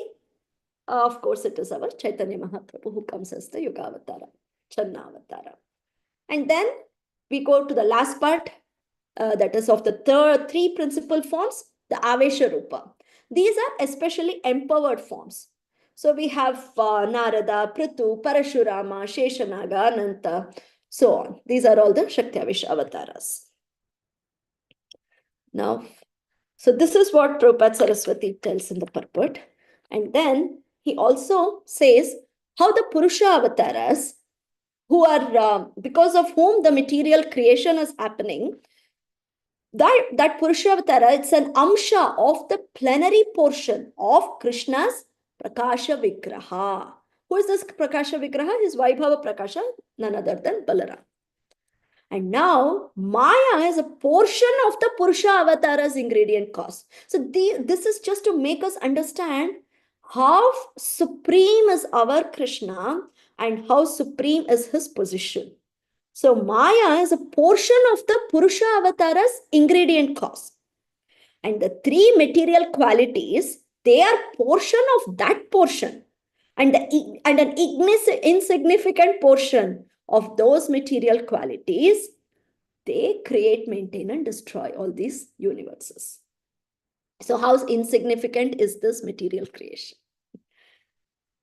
of course, it is our Chaitanya Mahaprabhu who comes as the Yugavatara, Channavatara. And then we go to the last part, that is of the 3 principal forms, the Avesha Rupa. These are especially empowered forms. So we have Narada, Prithu, Parashurama, Sheshanaga, Ananta, so on. These are all the Shakti Avesha avatars. Now, so this is what Prabhupada Saraswati tells in the purport. And then he also says how the Purusha avatars, who are, because of whom the material creation is happening, that Purusha avatara, it's an amsha of the plenary portion of Krishna's Prakasha Vigraha. Who is this Prakasha Vigraha? His Vaibhava Prakasha, none other than Balaram. And now Maya is a portion of the Purusha avatara's ingredient cost. So this is just to make us understand how supreme is our Krishna and how supreme is his position. So Maya is a portion of the Purusha avatara's ingredient cost. And the 3 material qualities, they are portion of that portion. And an insignificant portion of those material qualities, they create, maintain, and destroy all these universes. So how insignificant is this material creation?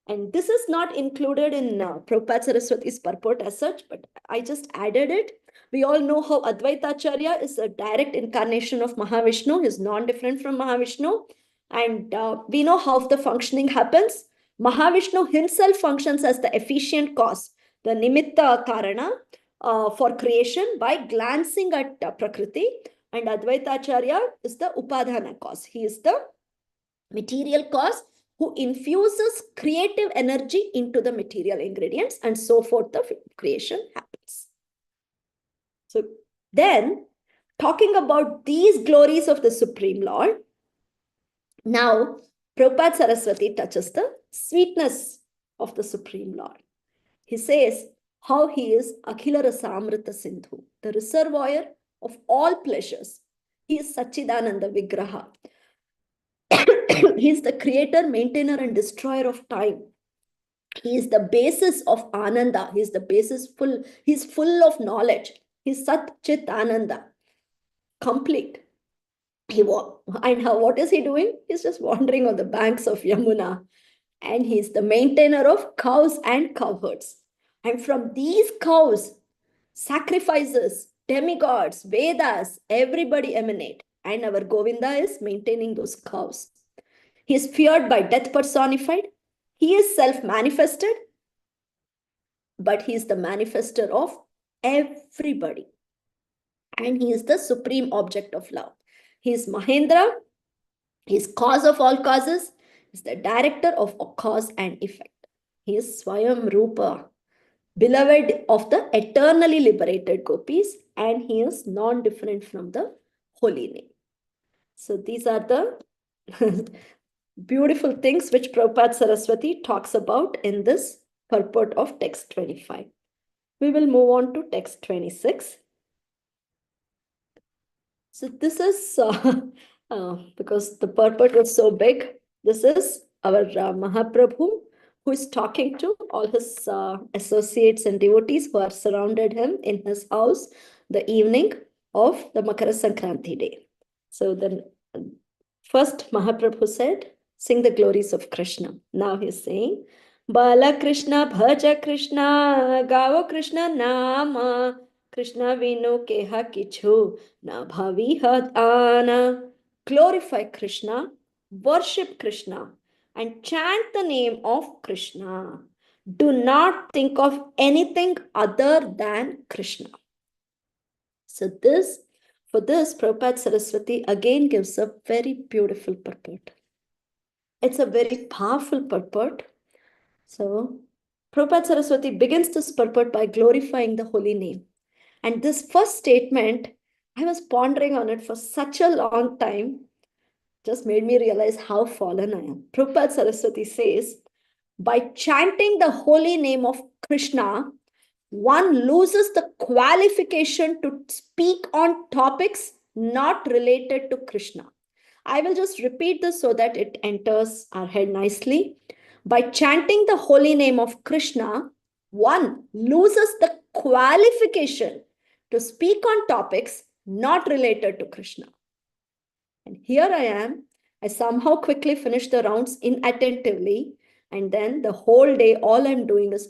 And this is not included in Prabhupada Saraswati's purport as such, but I just added it. We all know how Advaita Acharya is a direct incarnation of Mahavishnu. He is non-different from Mahavishnu. And we know how the functioning happens. Mahavishnu himself functions as the efficient cause, the nimitta karana for creation by glancing at Prakriti. And Advaita Acharya is the upadhana cause. He is the material cause who infuses creative energy into the material ingredients, and so forth the creation happens. So then, talking about these glories of the Supreme Lord, now Prabhupada Saraswati touches the sweetness of the Supreme Lord. He says how he is Akhila Rasamrita Sindhu, the reservoir of all pleasures. He is Sachidananda Vigraha. He is the creator, maintainer, and destroyer of time. He is the basis of Ananda. He is the basis he is full of knowledge. He is Sat Chit Ananda, complete. And what is he doing? He's just wandering on the banks of Yamuna. And he's the maintainer of cows and cowherds. And from these cows, sacrifices, demigods, Vedas, everybody emanate. And our Govinda is maintaining those cows. He is feared by death personified. He is self-manifested, but he is the manifester of everybody. And he is the supreme object of love. He is Mahendra. He is cause of all causes. He is the director of cause and effect. He is Swayam Rupa, beloved of the eternally liberated gopis, and he is non-different from the holy name. So these are the beautiful things which Prabhupada Saraswati talks about in this purport of text 25. We will move on to text 26. So this is, because the purport was so big, this is our Mahaprabhu, who is talking to all his associates and devotees who are surrounded him in his house the evening of the Makara Sankranti day. So then first Mahaprabhu said, sing the glories of Krishna. Now he's saying, Bala Krishna, Bhaja Krishna, Gavo Krishna Nama, Krishna Vino Keha Kichu, Na Bhavi Ana. Glorify Krishna, worship Krishna, and chant the name of Krishna. Do not think of anything other than Krishna. So for this, Prabhupada Saraswati again gives a very beautiful purport. It's a very powerful purport. So Prabhupada Saraswati begins this purport by glorifying the holy name. And this first statement, I was pondering on it for such a long time, just made me realize how fallen I am. Prabhupada Saraswati says, by chanting the holy name of Krishna, one loses the qualification to speak on topics not related to Krishna. I will just repeat this so that it enters our head nicely. By chanting the holy name of Krishna, one loses the qualification to speak on topics not related to Krishna. And here I am. I somehow quickly finished the rounds inattentively. And then the whole day, all I'm doing is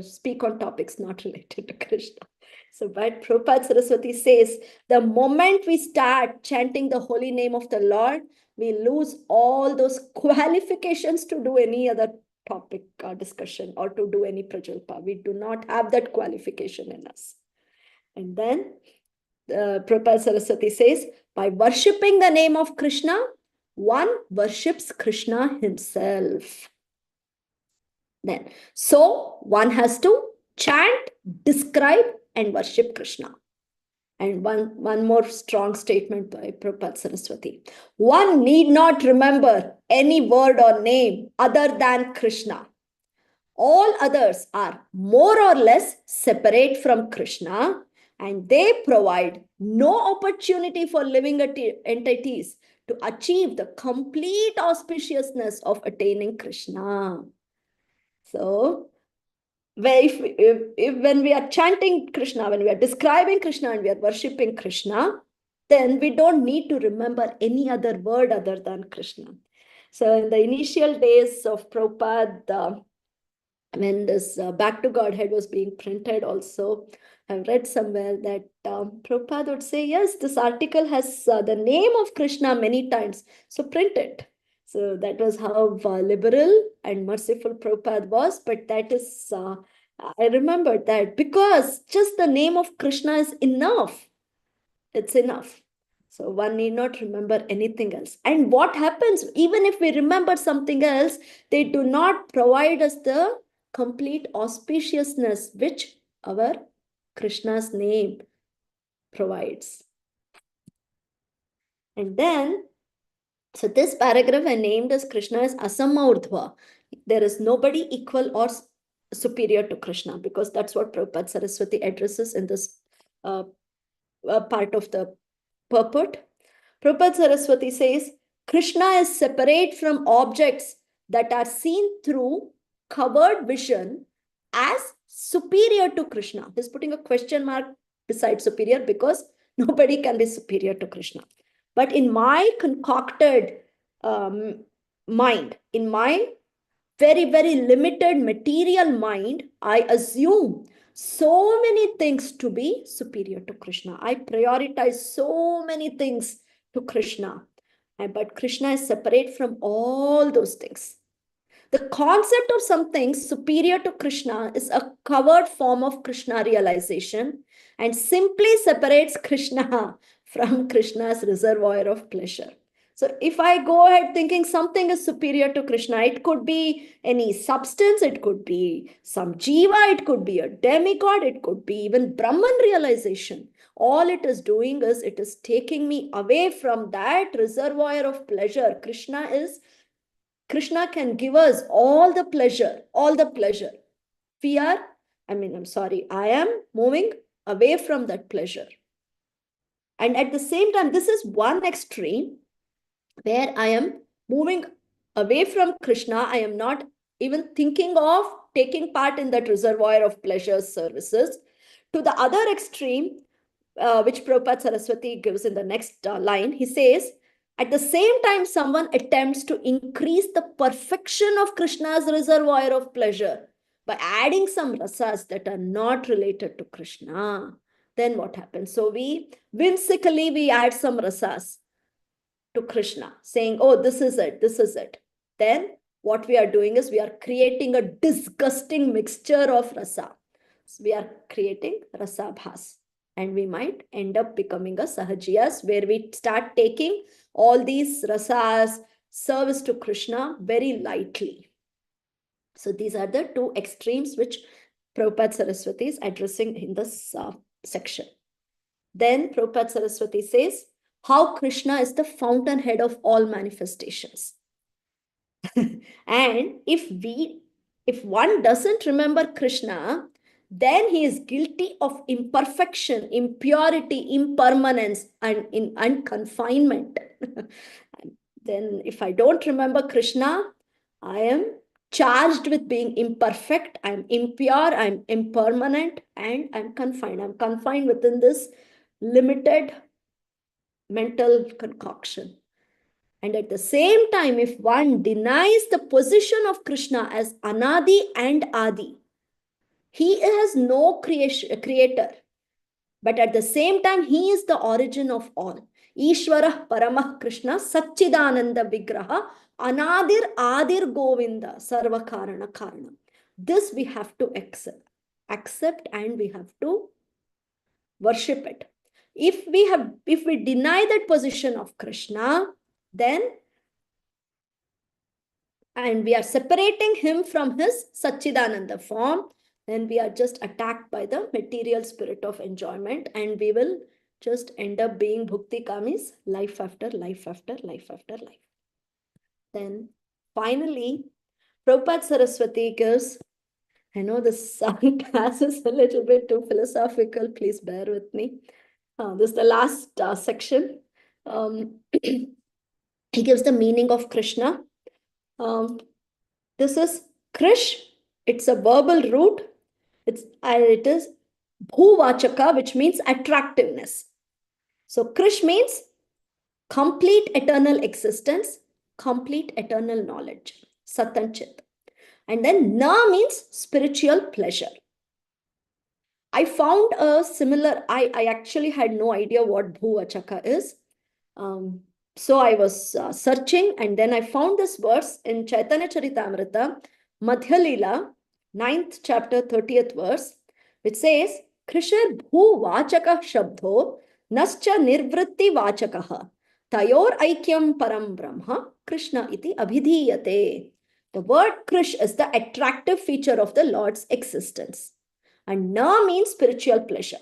speak on topics not related to Krishna. So, but Prabhupada Saraswati says, the moment we start chanting the holy name of the Lord, we lose all those qualifications to do any other topic discussion or to do any prajalpa. We do not have that qualification in us. And then Prabhupada Saraswati says, by worshipping the name of Krishna, one worships Krishna himself. Then, so one has to chant, describe, and worship Krishna. And one more strong statement by Prabhupada Saraswati. One need not remember any word or name other than Krishna. All others are more or less separate from Krishna, and they provide no opportunity for living entities to achieve the complete auspiciousness of attaining Krishna. So, if when we are chanting Krishna, when we are describing Krishna and we are worshipping Krishna, then we don't need to remember any other word other than Krishna. So in the initial days of Prabhupada, when this Back to Godhead was being printed also, I've read somewhere that Prabhupada would say, yes, this article has the name of Krishna many times, so print it. So that was how liberal and merciful Prabhupada was, but that is, I remembered that because just the name of Krishna is enough. It's enough. So one need not remember anything else. And what happens, even if we remember something else, they do not provide us the complete auspiciousness which our Krishna's name provides. And then, so this paragraph I named as Krishna is Asamurdhva. There is nobody equal or superior to Krishna, because that's what Prabhupada Saraswati addresses in this part of the purport. Prabhupada Saraswati says, Krishna is separate from objects that are seen through covered vision as superior to Krishna. He's putting a question mark beside superior because nobody can be superior to Krishna. But in my concocted mind, in my very, very limited material mind, I assume so many things to be superior to Krishna. I prioritize so many things to Krishna. But Krishna is separate from all those things. The concept of something superior to Krishna is a covered form of Krishna realization and simply separates Krishna from Krishna's reservoir of pleasure. So if I go ahead thinking something is superior to Krishna, it could be any substance, it could be some jiva, it could be a demigod, it could be even Brahman realization. All it is doing is it is taking me away from that reservoir of pleasure. Krishna can give us all the pleasure, all the pleasure. I am moving away from that pleasure. And at the same time, this is one extreme where I am moving away from Krishna. I am not even thinking of taking part in that reservoir of pleasure services. To the other extreme, which Prabhupada Saraswati gives in the next line, he says, at the same time, someone attempts to increase the perfection of Krishna's reservoir of pleasure by adding some rasas that are not related to Krishna. Then what happens? So we whimsically we add some rasas to Krishna, saying, oh, this is it, this is it. Then what we are doing is we are creating a disgusting mixture of rasa. So we are creating rasabhas. And we might end up becoming a sahajiyas, where we start taking all these rasas, service to Krishna, very lightly. So these are the two extremes which Prabhupada Saraswati is addressing in this section. Then Prabhupada Saraswati says, how Krishna is the fountainhead of all manifestations. And if one doesn't remember Krishna, then he is guilty of imperfection, impurity, impermanence, and confinement. Then if I don't remember Krishna, I am charged with being imperfect, I'm impure, I'm impermanent, and I'm confined. I'm confined within this limited mental concoction. And at the same time, if one denies the position of Krishna as Anadi and Adi, he has no creator. But at the same time, he is the origin of all. Ishvara Paramah Krishna Satchidananda Vigraha Anadir Adir Govinda Sarva Karana Karana. This we have to accept and we have to worship it. If we deny that position of Krishna, then and we are separating him from his Satchidananda form, then we are just attacked by the material spirit of enjoyment, and we will just end up being bhukti kamis life after life after life after life. Then finally, Prabhupada Saraswati gives, I know this class is a little bit too philosophical, please bear with me. This is the last section. He gives the meaning of Krishna. This is Krish. It's a verbal root. It is bhuvachaka, which means attractiveness. So Krish means complete eternal existence, complete eternal knowledge, satanchit. And then na means spiritual pleasure. I found a similar, I actually had no idea what bhuvachaka is. So I was searching, and then I found this verse in Chaitanya Charitamrita, Madhya Leela, 9th chapter, 30th verse, which says, Krishna bhu vachaka shabdho nascha nirvritti vachakaha tayor aikyam param brahma Krishna iti abhidhiyate. The word Krish is the attractive feature of the Lord's existence. And na means spiritual pleasure.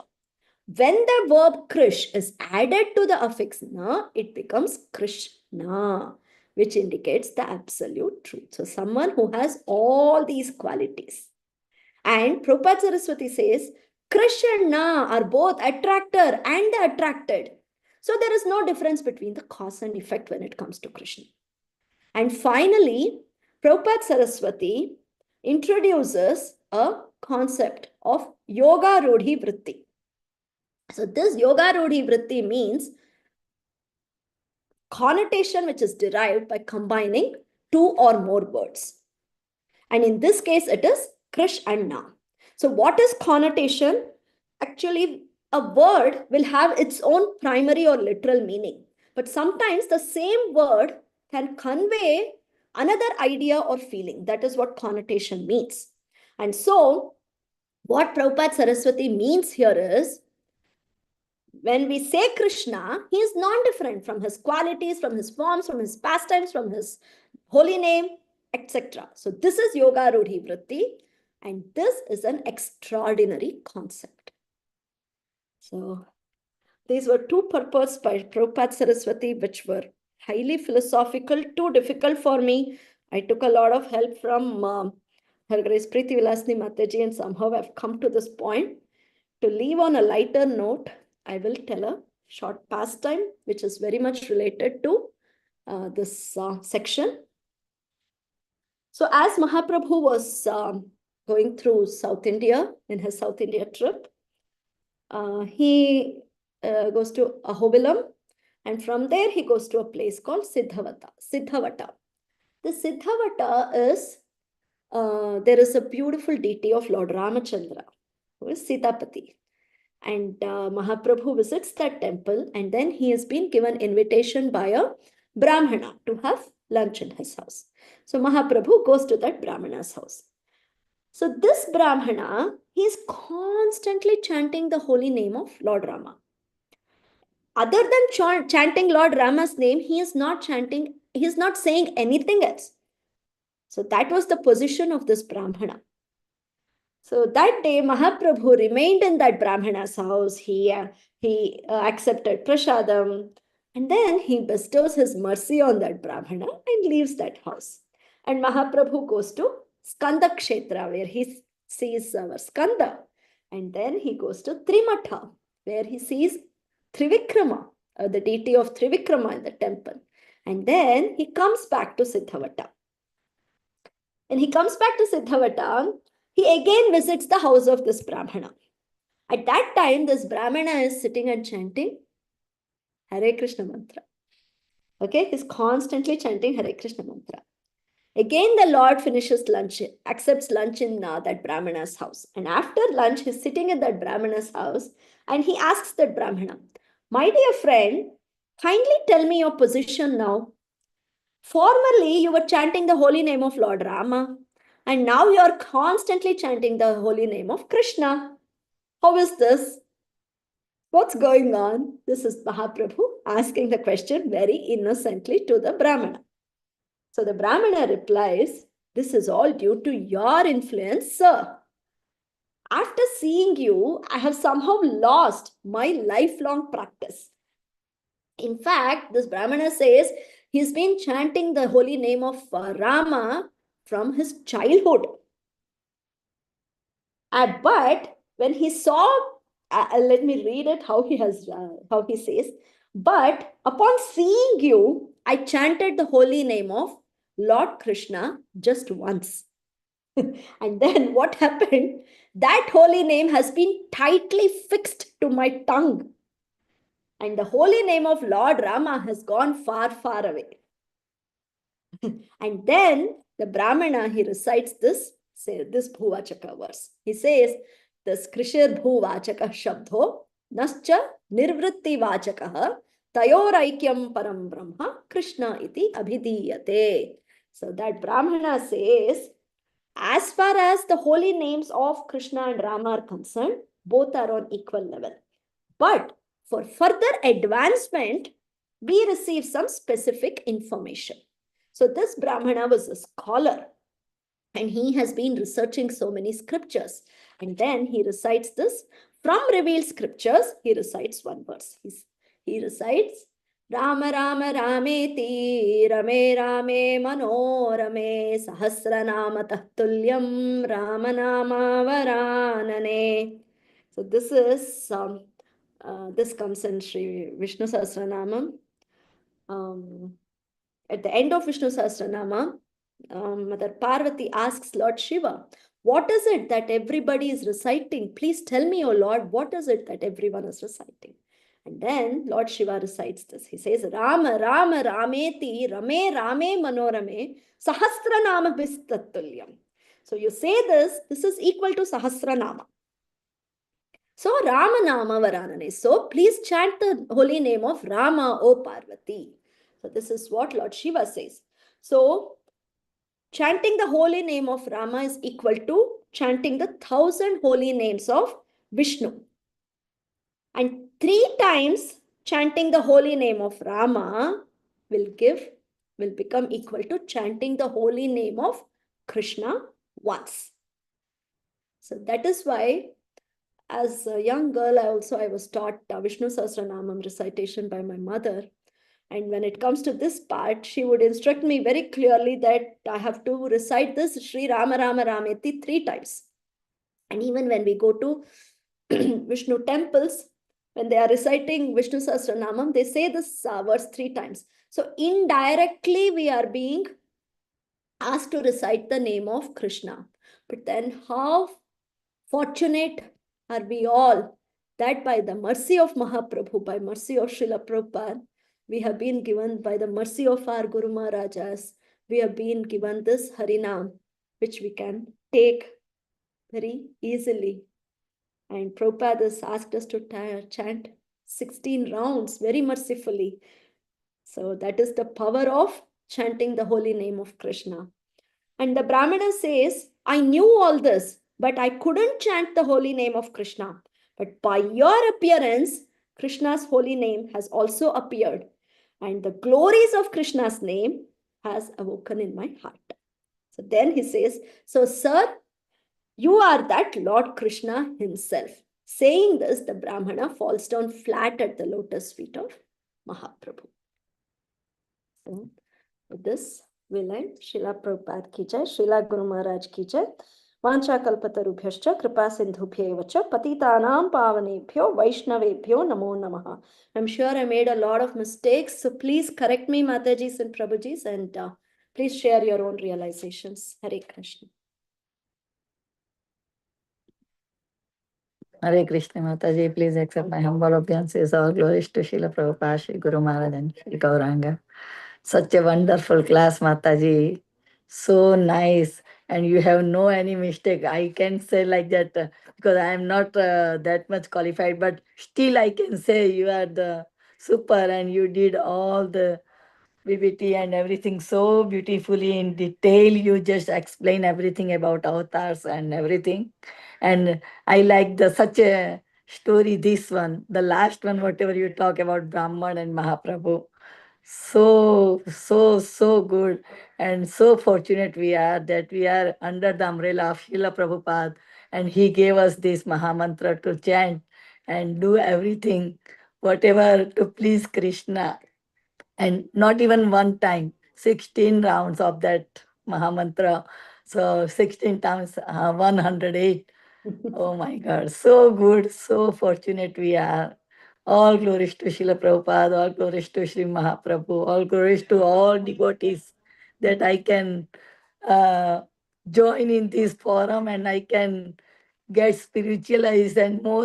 When the verb Krish is added to the affix na, it becomes Krishna, which indicates the absolute truth. So someone who has all these qualities. And Prabhupada Saraswati says, Krish and na are both attractor and the attracted. So there is no difference between the cause and effect when it comes to Krishna. And finally, Prabhupada Saraswati introduces a concept of Yoga Rodhi Vritti. So this Yoga Rodhi Vritti means connotation which is derived by combining two or more words. And in this case, it is Krish and Na. So what is connotation? Actually, a word will have its own primary or literal meaning. But sometimes the same word can convey another idea or feeling. That is what connotation means. And so what Prabhupada Saraswati means here is, when we say Krishna, he is non-different from his qualities, from his forms, from his pastimes, from his holy name, etc. So this is Yoga Rodhi Vritti, and this is an extraordinary concept. So these were two purports by Prabhupada Saraswati, which were highly philosophical, too difficult for me. I took a lot of help from Her Grace Preeti Vilasni Mataji, and somehow I've come to this point. To leave on a lighter note, I will tell a short pastime, which is very much related to this section. So as Mahaprabhu was going through South India in his South India trip, he goes to Ahobilam, and from there he goes to a place called Siddhavata. The Siddhavata is, there is a beautiful deity of Lord Ramachandra, who is Sitapati. And Mahaprabhu visits that temple, and then he has been given invitation by a Brahmana to have lunch in his house. So Mahaprabhu goes to that Brahmana's house. So this Brahmana, he is constantly chanting the holy name of Lord Rama. Other than chanting Lord Rama's name, he is not saying anything else. So that was the position of this Brahmana. So that day, Mahaprabhu remained in that Brahmana's house. He accepted prasadam, and then he bestows his mercy on that Brahmana and leaves that house. And Mahaprabhu goes to Skanda Kshetra, where he sees our Skanda. And then he goes to Trimatha, where he sees Trivikrama, the deity of Trivikrama in the temple. And then he comes back to Siddhavata. And he comes back to Siddhavata, he again visits the house of this Brahmana. At that time, this Brahmana is sitting and chanting Hare Krishna mantra. Okay, he's constantly chanting Hare Krishna mantra. Again, the Lord finishes lunch, accepts lunch in that Brahmana's house. And after lunch, he's sitting in that Brahmana's house and he asks that Brahmana, my dear friend, kindly tell me your position now. Formerly, you were chanting the holy name of Lord Rama, and now you are constantly chanting the holy name of Krishna. How is this? What's going on? This is Mahaprabhu asking the question very innocently to the Brahmana. So the Brahmana replies, this is all due to your influence, sir. After seeing you, I have somehow lost my lifelong practice. In fact, this Brahmana says he's been chanting the holy name of Rama from his childhood. But when he saw, let me read it how he says, but upon seeing you, I chanted the holy name of Lord Krishna just once. And then what happened? That holy name has been tightly fixed to my tongue. And the holy name of Lord Rama has gone far, far away. And then the Brahmana, he recites this Bhuvachaka verse. He says, this Krishir Bhuvachaka Shabdho Nascha Nirvritti Vachakaha Tayoraikyam Param Brahma Krishna iti Abhidiyate. So that Brahmana says, as far as the holy names of Krishna and Rama are concerned, both are on equal level. But for further advancement, we receive some specific information. So this Brahmana was a scholar and he has been researching so many scriptures. And then he recites this. From revealed scriptures, he recites one verse. He recites, Rama Rama Rameti Rame Rame Manorame Sahasranama Tulyam Rama Nama Varanane. So this is, this comes in Sri Vishnu Sahasranamam. At the end of Vishnu Sahasranama, Mother Parvati asks Lord Shiva, what is it that everybody is reciting? Please tell me, O Lord, what is it that everyone is reciting? And then Lord Shiva recites this. He says, Rama Rama Rameti Rame Rame Manorame Sahasranama Bistatulyam. So you say this is equal to Sahasranama. So Rama Nama Varanane. So please chant the holy name of Rama, O Parvati. So this is what Lord Shiva says. So chanting the holy name of Rama is equal to chanting the 1,000 holy names of Vishnu. And 3 times chanting the holy name of Rama will become equal to chanting the holy name of Krishna once. So that is why as a young girl, I was taught Vishnu Sahasranamam recitation by my mother. And when it comes to this part, she would instruct me very clearly that I have to recite this Sri Rama Rama Rameti 3 times. And even when we go to Vishnu temples, when they are reciting Vishnu Sahasranamam, they say this verse 3 times. So indirectly, we are being asked to recite the name of Krishna. But then how fortunate are we all that by the mercy of Mahaprabhu, by mercy of Srila Prabhupada, we have been given, by the mercy of our Guru Maharajas, we have been given this Harinam, which we can take very easily. And Prabhupada has asked us to chant 16 rounds very mercifully. So that is the power of chanting the holy name of Krishna. And the Brahmana says, I knew all this, but I couldn't chant the holy name of Krishna. But by your appearance, Krishna's holy name has also appeared. And the glories of Krishna's name has awoken in my heart. So then he says, so sir, you are that Lord Krishna himself. Saying this, the Brahmana falls down flat at the lotus feet of Mahaprabhu. So with this, we'll end. Srila Prabhupada ki jai, Srila Guru Maharaj ki jai. Vancha kalpatarubhyascha kripa sindhubhyevacha patitanam pavanebhyo vaishnavebhyo namo namaha. I'm sure I made a lot of mistakes, so please correct me, Matajis and Prabhujis, and please share your own realizations. Hare Krishna. Hare Krishna Mataji, please accept my humble obeisances. All glories to Srila Prabhupada, Shri Guru Maharaj and Shri Gauranga. Such a wonderful class, Mataji. So nice. And you have no any mistake. I can say like that because I am not that much qualified, but still I can say you are the super and you did all the BBT and everything so beautifully in detail. You just explain everything about avatars and everything. And I like the such a story, this one, the last one, whatever you talk about Brahman and Mahaprabhu. So good. And so fortunate we are that we are under the umbrella of Srila Prabhupada. And he gave us this Mahamantra to chant and do everything, whatever to please Krishna. And not even one time, 16 rounds of that Mahamantra. So 16 times 108. Oh my God, so good, so fortunate we are. All glories to Srila Prabhupada, all glories to Sri Mahaprabhu, all glories to all devotees that I can join in this forum and I can get spiritualized and more,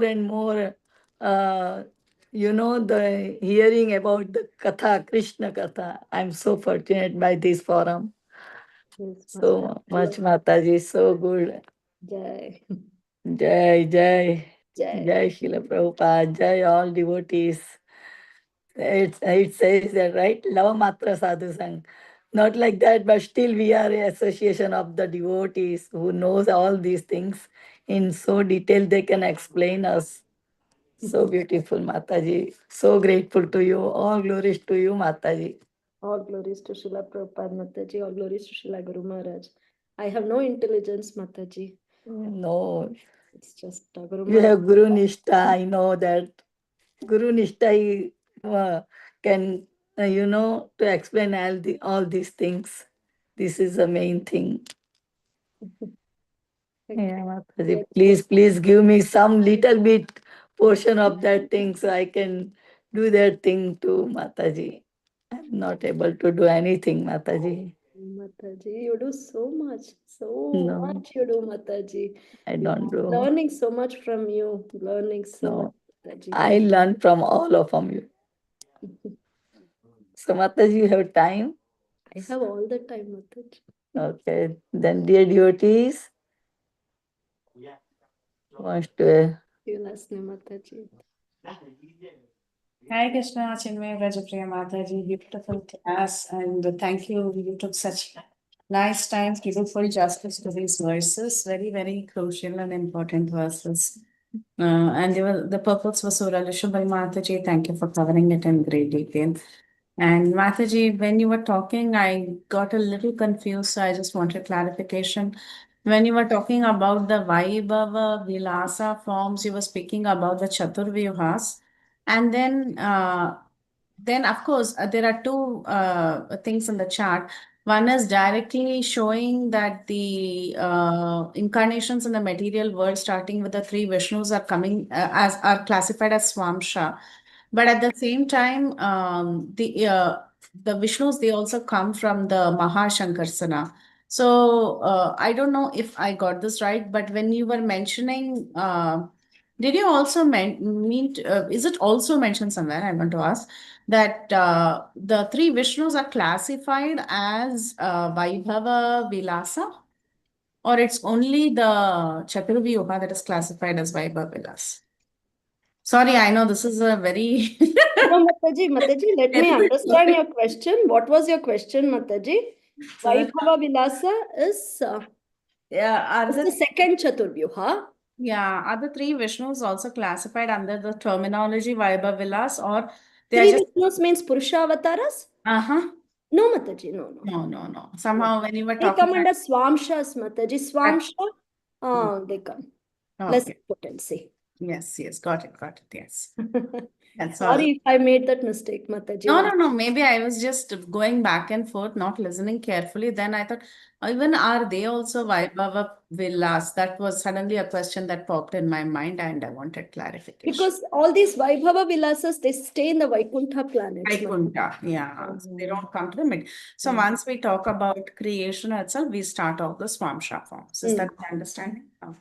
the hearing about the Katha, Krishna Katha. I'm so fortunate by this forum. Yes, So much, Mataji, so good. Jai. Jai, Jai, Jai. Jai Srila Prabhupada, Jai all devotees. It says that, right? Lava Matra Sadhu Sang. Not like that, but still we are an association of the devotees who knows all these things in so detail they can explain us. So beautiful, Mataji. So grateful to you. All glories to you, Mataji. All glories to Srila Prabhupada Mataji, all glories to Srila Guru Maharaj. I have no intelligence, Mataji. No, It's just Guru you Maharaj. have Guru Nishtha. I know that. Guru Nishtha can, to explain all these things. This is the main thing. Yeah, Mataji, please give me some little bit portion of that thing so I can do that thing too, Mataji. I'm not able to do anything, Mataji. Mataji, you do so much. So No, much you do, Mataji. I don't do. Learning so much from you. Learning so No, much, Mataji. I learn from all of you. So, Mataji, you have time? I have all the time, Mataji. Okay, then dear devotees, wants to. You last name, Mataji. Hare Krishna, Chinmayi Vrajapriya Mataji, beautiful class, and thank you. You took such nice time to do full justice to these verses, very, very crucial and important verses. And the purpose was so relishable by Mataji. Thank you for covering it in great detail. And Mataji, when you were talking, I got a little confused, so I just wanted clarification. When you were talking about the Vaibhava Vilasa forms, you were speaking about the Chaturvyuhas. And then then of course there are two things in the chart. One is directly showing that the incarnations in the material world, starting with the three Vishnus, are coming are classified as Swamsha. But at the same time, the Vishnus, they also come from the Mahashankarsana. So I don't know if I got this right, but when you were mentioning, did you also is it also mentioned somewhere? I want to ask that the three Vishnus are classified as Vaibhava Vilasa, or it's only the Chaturvyuha that is classified as Vaibhava Vilasa? Sorry, I know this is a very No, Mataji, let me understand your question. What was your question, Mataji? so that, Vaibhava Vilasa is yeah, the second Chaturvyuha. yeah, are the three Vishnus also classified under the terminology Vaibhava Vilas, or they are Three just Vishnus means Purusha avatars? uh-huh. No, Mataji, no. No. Somehow when you were They talking come under Swamshas, Mataji. Swamsha, they come. Less okay. potency. Yes, got it, yes. That's all. Sorry if I made that mistake, Mataji. No. Maybe I was just going back and forth, not listening carefully. Then I thought, even are they also Vaibhava Vilas? That was suddenly a question that popped in my mind, and I wanted clarification. Because all these Vaibhava Vilasas, they stay in the Vaikuntha planets. Vaikuntha, yeah. So they don't come to the mid. So once we talk about creation itself, we start off the Swamsha forms. Is that the understanding? Okay.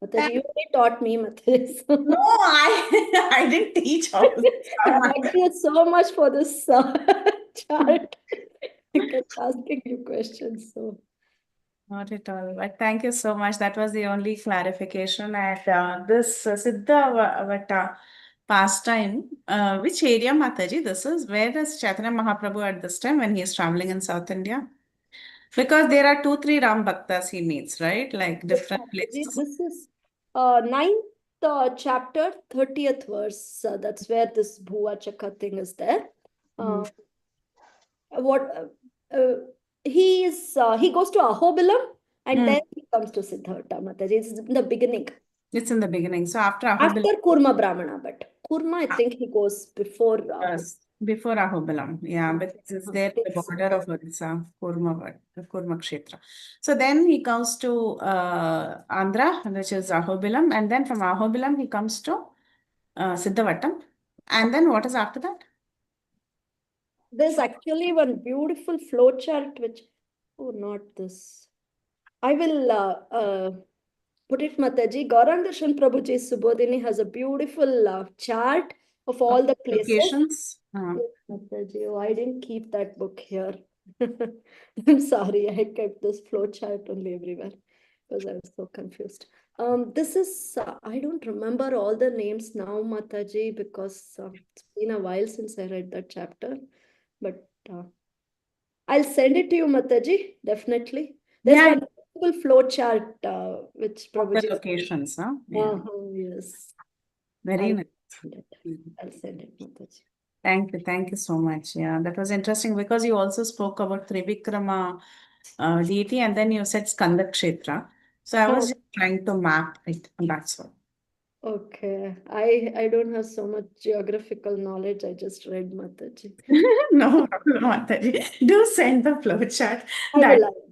Mataji, you only taught me, Mataji. No, I didn't teach all this. Thank you so much for this chart. I kept asking you questions. So Not at all. But thank you so much. That was the only clarification. And this Siddha Vata pastime, which area, Mataji, this is? Where is Chaitanya Mahaprabhu at this time when he is traveling in South India? Because there are 2-3 Ram Bhaktas he meets, right? Like different places. this is 9th chapter, 30th verse. That's where this Bhuva Chakha thing is there. He goes to Ahobilam and then he comes to Siddhartha Mataji. It's in the beginning. It's in the beginning. So after Ahobilam. After Kurma Brahmana, but Kurma, I think he goes before. Yes, before Ahobilam. Yeah, because it's there at the border of Odisha, Kurma Kshetra. So then he comes to Andhra, which is Ahobilam, and then from Ahobilam he comes to Siddhavatam. And then what is after that? There's actually one beautiful flowchart which, not this. I will put it, Mataji. Gaurang Darshan Prabhuji Subodhini has a beautiful chart of all the places. Locations. Yes, Mataji, I didn't keep that book here. I'm sorry, I kept this flowchart only everywhere because I was so confused. This is, I don't remember all the names now, Mataji, because it's been a while since I read that chapter. But I'll send it to you, Mataji, definitely. There's one beautiful flow chart which Prabhuji. The locations, huh? Yeah. Yes. Very nice. I'll send it, Mataji. Thank you so much. Yeah, that was interesting because you also spoke about Trivikrama deity and then you said Skanda Kshetra. So I was just trying to map it, and that's all. Okay, I don't have so much geographical knowledge. I just read Mataji. No problem, Mataji. Do send the flowchart.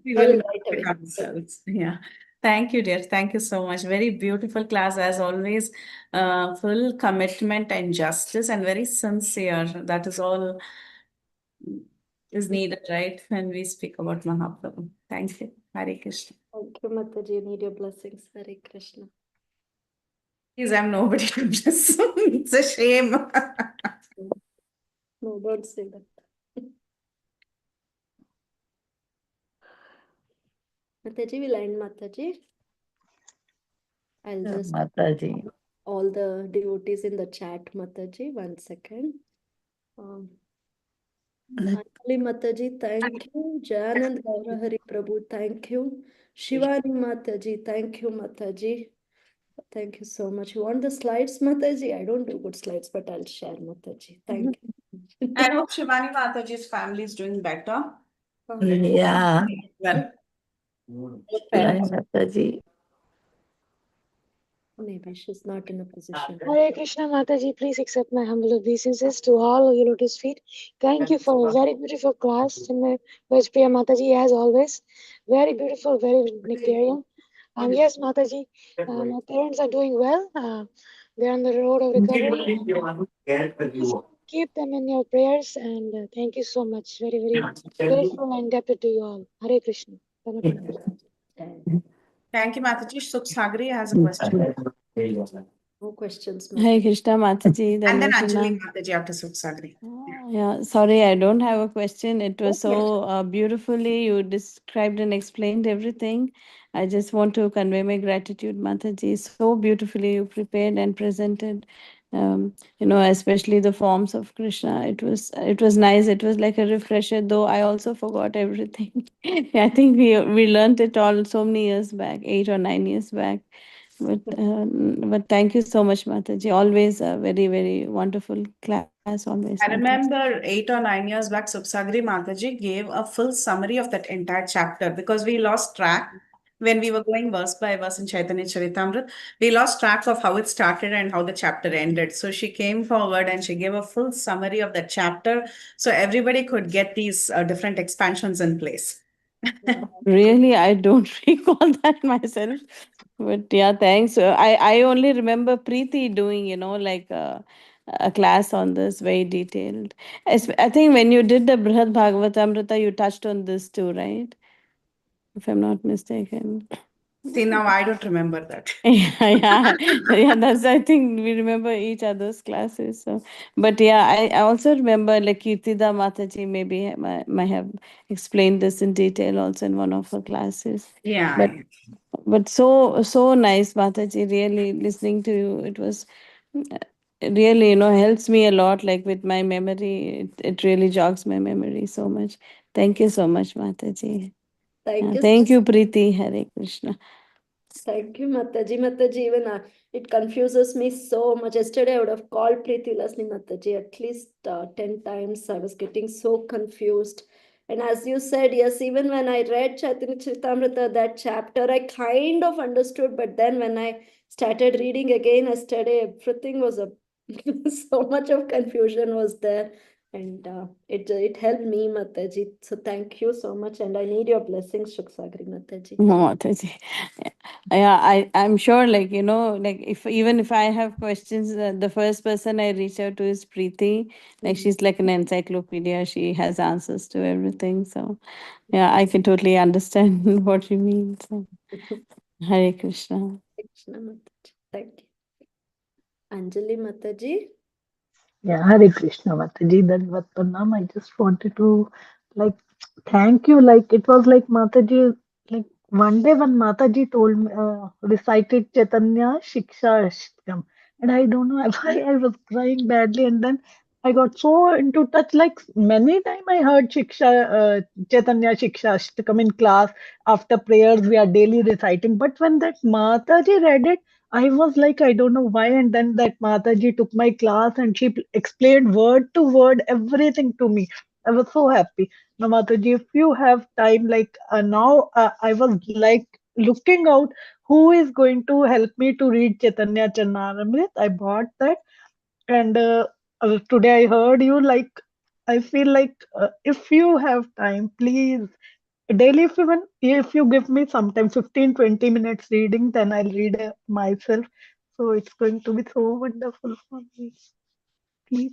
We will write away. Ourselves. Yeah. Thank you, dear. Thank you so much. Very beautiful class as always. Full commitment and justice and very sincere. That is all is needed, right? When we speak about Mahaprabhu. Thank you. Hare Krishna. Thank you, Mataji. I need your blessings. Hare Krishna. Please, I'm nobody to bless. It's a shame. No, don't say that. Mataji will end, Mataji. I'll just Mataji. all the devotees in the chat, Mataji. 1 second. Anjali Mataji, thank you. Jayanand Gaurahari Prabhu, thank you. Shivani Mataji, thank you, Mataji. Thank you so much. You want the slides, Mataji? I don't do good slides, but I'll share, Mataji. Thank you. I hope Shivani Mataji's family is doing better. Yeah. Well, Mataji. Maybe she's not in a position. Hare Krishna Mataji, please accept my humble obeisances to all your lotus feet. Thank you for a very beautiful class, Cinmayi Vrajapriya Mataji, as always. Very beautiful, very nectarian. Yes, Mataji, my parents are doing well. They're on the road of recovery. Please keep them in your prayers, and thank you so much. Very, very grateful and indebted to you all. Hare Krishna. Thank you, Mataji. Sukh Sagri has a question. No questions, Hare Mataji. Krishna Mataji. And then Dandavat Anjali Pranam. Mataji after Sukh Sagri. Yeah, sorry, I don't have a question. It was Okay. so beautifully you described and explained everything. I just want to convey my gratitude, Mataji. So beautifully you prepared and presented. Especially the forms of Krishna. It was nice. It was like a refresher, though I also forgot everything. I think we learned it all so many years back, 8 or 9 years back. But thank you so much, Mataji. Always a very, very wonderful class. Always. I remember 8 or 9 years back, Suksagri Mataji gave a full summary of that entire chapter because we lost track when we were going verse by verse in Chaitanya Charitamrita. We lost track of how it started and how the chapter ended. So she came forward and she gave a full summary of that chapter so everybody could get these different expansions in place. Really, I don't recall that myself. But yeah, thanks. I only remember Preeti doing, like a class on this, very detailed. I think when you did the Brihad Bhagavatamrita, you touched on this too, right? If I'm not mistaken. See, now I don't remember that. Yeah. That's, I think we remember each other's classes. So, but yeah, I also remember like Kirtida Mataji maybe might have explained this in detail also in one of her classes. Yeah. But so nice, Mataji. Really listening to you, it was really helps me a lot. Like with my memory, it really jogs my memory so much. Thank you so much, Mataji. Thank you. Preeti. Hare Krishna. Thank you, Mataji. Mataji, even it confuses me so much. Yesterday, I would have called Preeti Lasni Mataji at least 10 times. I was getting so confused. And as you said, yes, even when I read Chaitanya Charitamrita, that chapter, I kind of understood. But then when I started reading again yesterday, everything was so much of confusion was there. And it helped me, Mataji. So thank you so much. And I need your blessings, Shuksagri Mataji. Mataji. Yeah, I'm sure, like, like if I have questions, the first person I reach out to is Preeti. Like, she's like an encyclopedia. She has answers to everything. So, yeah, I can totally understand what you mean. So, Hare Krishna. Krishna Mataji. Thank you. Anjali Mataji. Yeah, Hare Krishna Mataji, Dandavat Pranam. I just wanted to like thank you. Like it was like Mataji, like one day when Mataji told me, recited Chaitanya Shiksha Ashtakam, and I don't know why I was crying badly, and then I got so into touch. Like many time I heard Chaitanya Shiksha Ashtakam in class after prayers. We are daily reciting, but when that Mataji read it. I was like, I don't know why. And then that Mataji took my class and she explained word to word everything to me. I was so happy. Now, Mataji, if you have time, like now, I was like looking out who is going to help me to read Chaitanya Charitamrita. I bought that. And today I heard you like, I feel like if you have time, please daily, if you give me sometime 15-20 minutes reading, then I'll read myself. So it's going to be so wonderful for me. Please,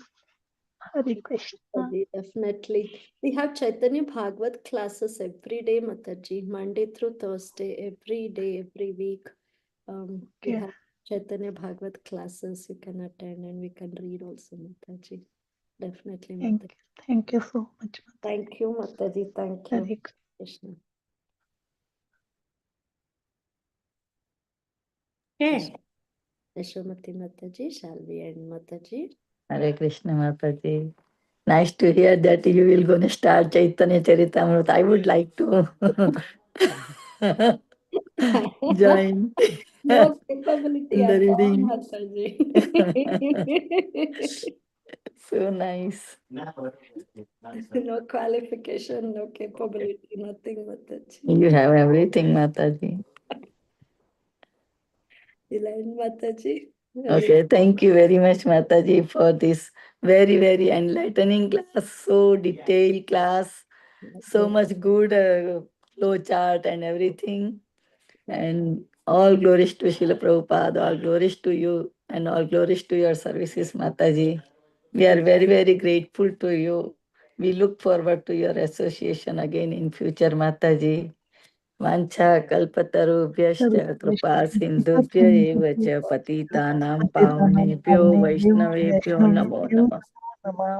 Hare Krishna. Mataji, definitely. We have Chaitanya Bhagavat classes every day, Mataji, Monday through Thursday, every day, every week. We Okay. have Chaitanya Bhagavat classes you can attend and we can read also, Mataji. Definitely, Mataji. Thank you so much. Thank you, Mataji. Thank Hare you, Krishna. Krishna. Okay. Yashomati Mataji, shall we end, Mataji? Hare Krishna, Mataji. Nice to hear that you will gonna start Chaitanya Charitamrita. I would like to join No capability in the at all, reading. Mataji. So nice. No qualification, no capability, nothing, Mataji. You have everything, Mataji. line, Mataji. Okay, thank you very much, Mataji, for this very, very enlightening class, so detailed class, so much good flow chart and everything. And all glories to Srila Prabhupada, all glories to you, and all glories to your services, Mataji. We are very, very grateful to you. We look forward to your association again in future, Mataji. Vancha kalpatarubhyascha kripa sindhubhya eva cha patitanam pavanebhyo vaishnavebhyo namo namah.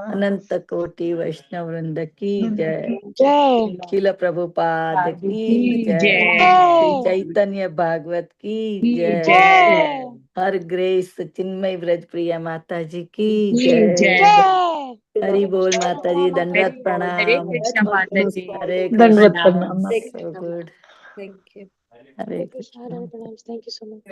Ananta Koti Vaishnav Vrinda ki jai. Jai. Srila Prabhupada ki की jai. जय Caitanya Bhagavata ki की jai. जय Her Grace Chinmayi Vrajapriya Mataji ki की jai. Jai. Hari Bol Mataji, Dandavat हरे Pranam. Krishna माता जी Hare Dandavat Krishna. Pranam. So good. Thank you. Hare Hare Krishna. Krishna. Hare Pranams. Thank you so much.